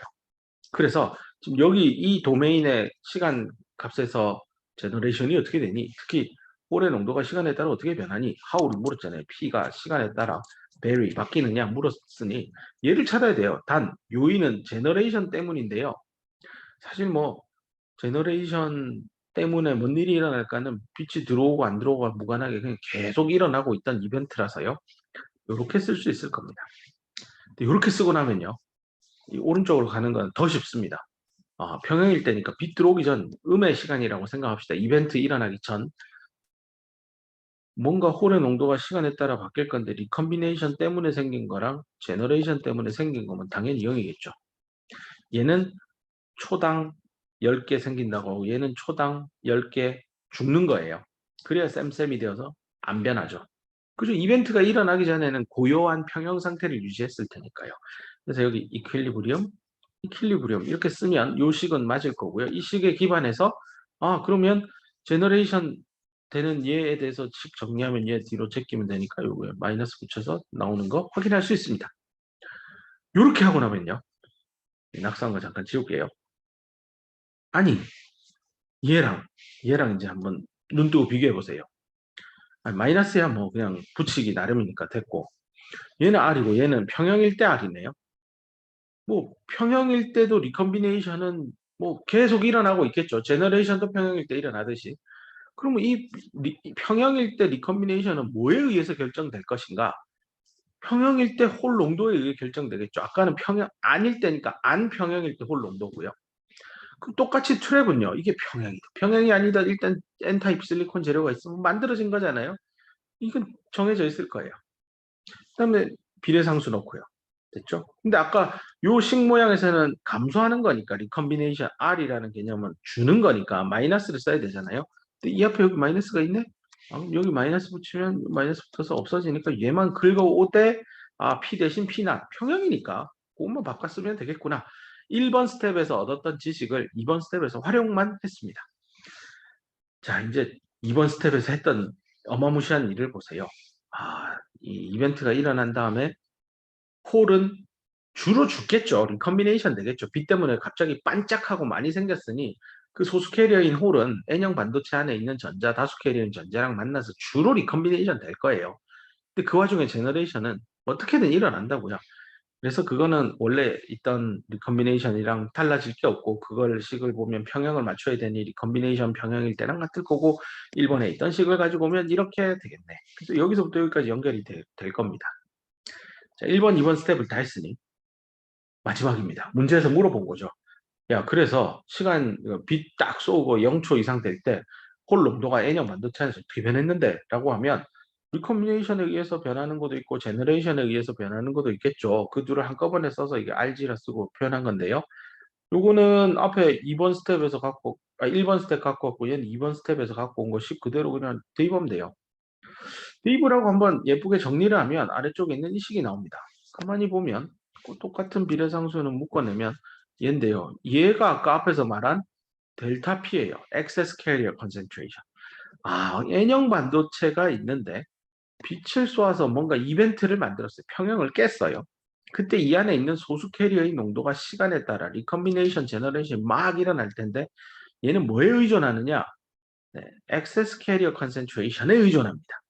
그래서 지금 여기 이 도메인의 시간 값에서 제너레이션이 어떻게 되니? 특히 홀의 농도가 시간에 따라 어떻게 변하니? 하울이 물었잖아요. P가 시간에 따라 vary 바뀌느냐 물었으니 얘를 찾아야 돼요. 단 요인은 제너레이션 때문인데요. 사실 뭐 제너레이션 때문에 뭔 일이 일어날까는 빛이 들어오고 안 들어오고가 무관하게 그냥 계속 일어나고 있던 이벤트라서요. 이렇게 쓸 수 있을 겁니다. 이렇게 쓰고 나면요. 이 오른쪽으로 가는 건 더 쉽습니다. 평형일 때니까 빛 들어오기 전 음의 시간이라고 생각합시다. 이벤트 일어나기 전 뭔가 홀의 농도가 시간에 따라 바뀔 건데 리컴비네이션 때문에 생긴 거랑 제너레이션 때문에 생긴 거면 당연히 0이겠죠. 얘는 초당 10개 생긴다고 하고 얘는 초당 10개 죽는 거예요. 그래야 쌤쌤이 되어서 안 변하죠. 그죠? 이벤트가 일어나기 전에는 고요한 평형 상태를 유지했을 테니까요. 그래서 여기 이퀄리브리엄 이렇게 쓰면 요 식은 맞을 거고요. 이 식에 기반해서 그러면 제너레이션 되는 얘에 대해서 식 정리하면 얘 뒤로 제끼면 되니까 요거에 마이너스 붙여서 나오는 거 확인할 수 있습니다. 요렇게 하고 나면요. 낙서한 거 잠깐 지울게요. 아니 얘랑 이제 한번 눈 뜨고 비교해 보세요. 마이너스야 뭐 그냥 붙이기 나름이니까 됐고 얘는 R이고 얘는 평형일 때 R이네요. 뭐 평형일 때도 리컴비네이션은 뭐 계속 일어나고 있겠죠. 제너레이션도 평형일 때 일어나듯이. 그러면 이 평형일 때 리컴비네이션은 뭐에 의해서 결정될 것인가? 평형일 때 홀 농도에 의해 결정되겠죠. 아까는 평형 아닐 때니까 안 평형일 때 홀 농도고요. 그럼 똑같이 트랩은요. 이게 평형이다. 평형이 아니다. 일단 N타입 실리콘 재료가 있으면 만들어진 거잖아요. 이건 정해져 있을 거예요. 그다음에 비례상수 넣고요. 됐죠? 근데 아까 요 식 모양에서는 감소하는 거니까 리컴비네이션 R이라는 개념은 주는 거니까 마이너스를 써야 되잖아요. 근데 이 앞에 여기 마이너스가 있네? 여기 마이너스 붙이면 마이너스 붙어서 없어지니까 얘만 긁어오되 P 대신 P나 평형이니까 그것만 바꿔 쓰면 되겠구나. 1번 스텝에서 얻었던 지식을 2번 스텝에서 활용만 했습니다. 자, 이제 2번 스텝에서 했던 어마무시한 일을 보세요. 이 이벤트가 일어난 다음에 홀은 주로 죽겠죠. 리컴비네이션 되겠죠. 빛 때문에 갑자기 반짝하고 많이 생겼으니 그 소수 캐리어인 홀은 N형 반도체 안에 있는 전자, 다수 캐리어인 전자랑 만나서 주로 리컴비네이션 될 거예요. 근데 그 와중에 제너레이션은 어떻게든 일어난다고요. 그래서 그거는 원래 있던 리컴비네이션이랑 달라질 게 없고 그걸 식을 보면 평형을 맞춰야 되니 리컴비네이션 평형일 때랑 같을 거고 1번에 있던 식을 가지고 오면 이렇게 되겠네. 그래서 여기서부터 여기까지 연결이 될 겁니다. 자, 1번, 2번 스텝을 다 했으니 마지막입니다. 문제에서 물어본 거죠. 야, 그래서 시간 빛 딱 쏘고 0초 이상 될 때 홀 농도가 N형 반도체 안에서 어떻게 변했는데? 라고 하면 리컴비네이션에 의해서 변하는 것도 있고 제너레이션에 의해서 변하는 것도 있겠죠. 그 둘을 한꺼번에 써서 이게 RG라 쓰고 표현한 건데요. 요거는 앞에 2번 스텝에서 1번 스텝 갖고 왔고 얘는 2번 스텝에서 갖고 온 것이 그대로 그냥 대입하면 돼요. 대입을 하고 한번 예쁘게 정리를 하면 아래쪽에 있는 이 식이 나옵니다. 가만히 보면 똑같은 비례상수는 묶어내면 얘인데요. 얘가 아까 앞에서 말한 델타 P예요. Excess Carrier Concentration. N형 반도체가 있는데 빛을 쏘아서 뭔가 이벤트를 만들었어요. 평형을 깼어요. 그때 이 안에 있는 소수 캐리어의 농도가 시간에 따라 리컴비네이션 제너레이션이 막 일어날 텐데 얘는 뭐에 의존하느냐? 네, Excess Carrier Concentration에 의존합니다.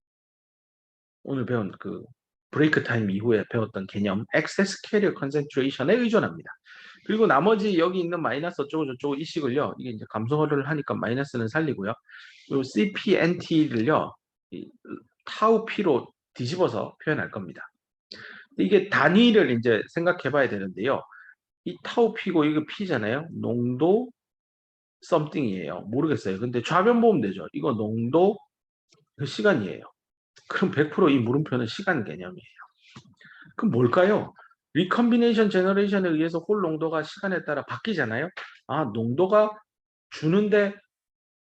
오늘 배운 그 브레이크 타임 이후에 배웠던 개념 Excess Carrier Concentration에 의존합니다. 그리고 나머지 여기 있는 마이너스 어쩌고 저쩌고 이 식을요. 이게 이제 감소를 하니까 마이너스는 살리고요. 요 CPNT를요. 타우 P로 뒤집어서 표현할 겁니다. 이게 단위를 이제 생각해 봐야 되는데요. 이 타우 P고 이거 P잖아요. 농도 something이에요. 모르겠어요. 근데 좌변 보면 되죠. 이거 농도 그 시간이에요. 그럼 100%이 물음표는 시간 개념이에요. 그럼 뭘까요? 리컴비네이션 제너레이션에 의해서 홀 농도가 시간에 따라 바뀌잖아요. 농도가 주는데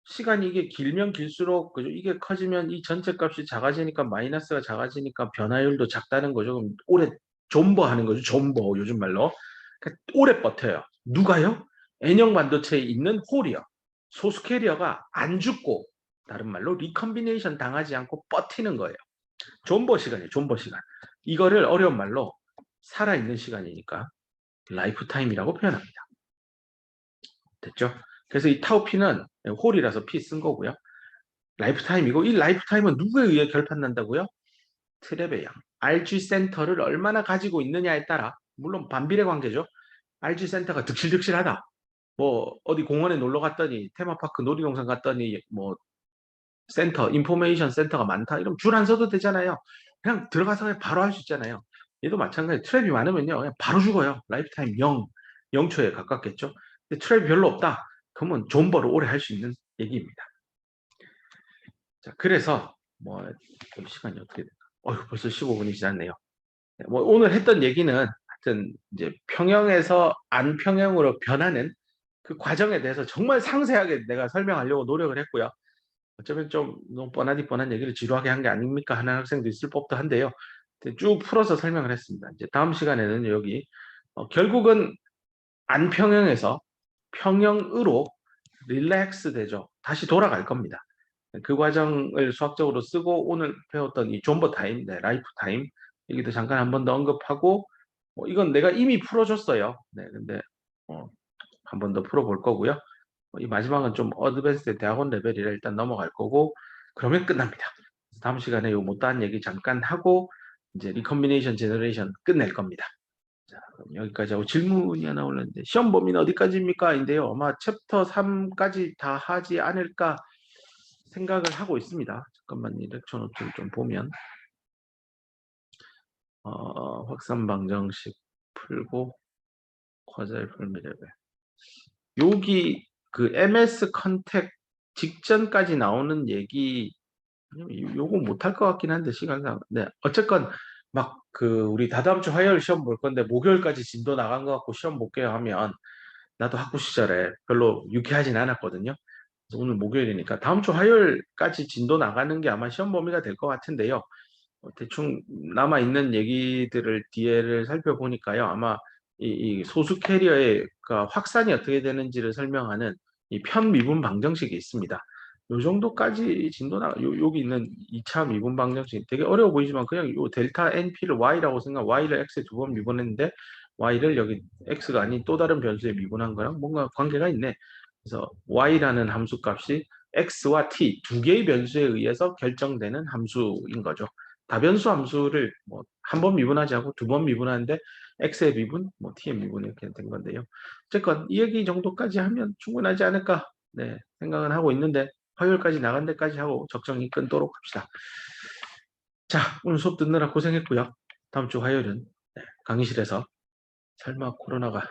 시간이 이게 길면 길수록 그죠? 이게 커지면 이 전체 값이 작아지니까 마이너스가 작아지니까 변화율도 작다는 거죠. 그럼 오래 존버하는 거죠. 존버 요즘 말로. 그러니까 오래 버텨요. 누가요? N형 반도체에 있는 홀이요. 소수 캐리어가 안 죽고 다른 말로 리컴비네이션 당하지 않고 버티는 거예요. 존버 시간이에요. 존버 시간. 이거를 어려운 말로 살아있는 시간이니까 라이프 타임이라고 표현합니다. 됐죠? 그래서 이 타우 P는 홀이라서 P 쓴 거고요. 라이프 타임이고 이 라이프 타임은 누구에 의해 결판난다고요? 트랩의 양. RG 센터를 얼마나 가지고 있느냐에 따라 물론 반비례 관계죠. RG 센터가 득실득실하다. 뭐 어디 공원에 놀러 갔더니 테마파크 놀이동산 갔더니 뭐 센터, 인포메이션 센터가 많다. 이러면 줄 안 서도 되잖아요. 그냥 들어가서 바로 할 수 있잖아요. 얘도 마찬가지. 트랩이 많으면요. 그냥 바로 죽어요. 라이프타임 0, 0초에 가깝겠죠. 근데 트랩이 별로 없다. 그러면 존버를 오래 할 수 있는 얘기입니다. 자, 그래서 뭐 시간이 어떻게 될까? 벌써 15분이 지났네요. 뭐 오늘 했던 얘기는 하여튼 이제 평형에서 안 평형으로 변하는 그 과정에 대해서 정말 상세하게 내가 설명하려고 노력을 했고요. 어쩌면 좀 너무 뻔하디 뻔한 얘기를 지루하게 한 게 아닙니까 하는 학생도 있을 법도 한데요. 쭉 풀어서 설명을 했습니다. 이제 다음 시간에는 여기 결국은 안평형에서 평형으로 릴렉스 되죠. 다시 돌아갈 겁니다. 그 과정을 수학적으로 쓰고 오늘 배웠던 이 존버 타임, 네, 라이프 타임 여기도 잠깐 한 번 더 언급하고 이건 내가 이미 풀어줬어요. 네, 근데 한 번 더 풀어볼 거고요. 이 마지막은 좀 어드밴스드 대학원 레벨이라 일단 넘어갈 거고 그러면 끝납니다. 다음 시간에 요 못다한 얘기 잠깐 하고 이제 리컴비네이션 제너레이션 끝낼 겁니다. 자, 그럼 여기까지 하고 질문이 하나 올랐는데 시험 범위는 어디까지입니까? 인데요. 아마 챕터 3까지 다 하지 않을까 생각을 하고 있습니다. 잠깐만 이 렉처 노트를 좀 보면 확산 방정식 풀고 과제를 풀미 레벨 여기 그 MS 컨택 직전까지 나오는 얘기 요거 못할 것 같긴 한데 시간상 네 어쨌건 막 그 우리 다다음 주 화요일 시험 볼 건데 목요일까지 진도 나간 것 같고 시험 볼게요 하면 나도 학부 시절에 별로 유쾌하진 않았거든요. 그래서 오늘 목요일이니까 다음 주 화요일까지 진도 나가는 게 아마 시험 범위가 될 것 같은데요. 대충 남아 있는 얘기들을 뒤에를 살펴보니까요. 아마 이 소수 캐리어의 확산이 어떻게 되는지를 설명하는 이 편미분 방정식이 있습니다. 요 정도까지 여기 있는 2차 미분 방정식 되게 어려워 보이지만 그냥 요 델타 NP를 Y라고 Y를 X에 두 번 미분했는데 Y를 여기 X가 아닌 또 다른 변수에 미분한 거랑 뭔가 관계가 있네. 그래서 Y라는 함수 값이 X와 T 두 개의 변수에 의해서 결정되는 함수인 거죠. 다변수 함수를 한 번 미분하지 않고 두 번 미분하는데 x의 미분, t의 미분 이렇게 된 건데요. 어쨌건 이 얘기 정도까지 하면 충분하지 않을까 네, 생각은 하고 있는데 화요일까지 나간 데까지 하고 적정히 끊도록 합시다. 자, 오늘 수업 듣느라 고생했고요. 다음 주 화요일은 강의실에서 설마 코로나가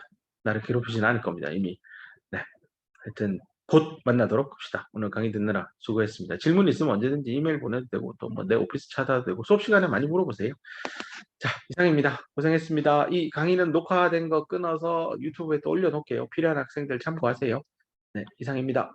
나를 괴롭히진 않을 겁니다. 이미. 네, 하여튼 곧 만나도록 합시다. 오늘 강의 듣느라 수고했습니다. 질문 있으면 언제든지 이메일 보내도 되고 또 내 오피스 찾아도 되고 수업 시간에 많이 물어보세요. 자, 이상입니다. 고생했습니다. 이 강의는 녹화된 거 끊어서 유튜브에 또 올려놓을게요. 필요한 학생들 참고하세요. 네, 이상입니다.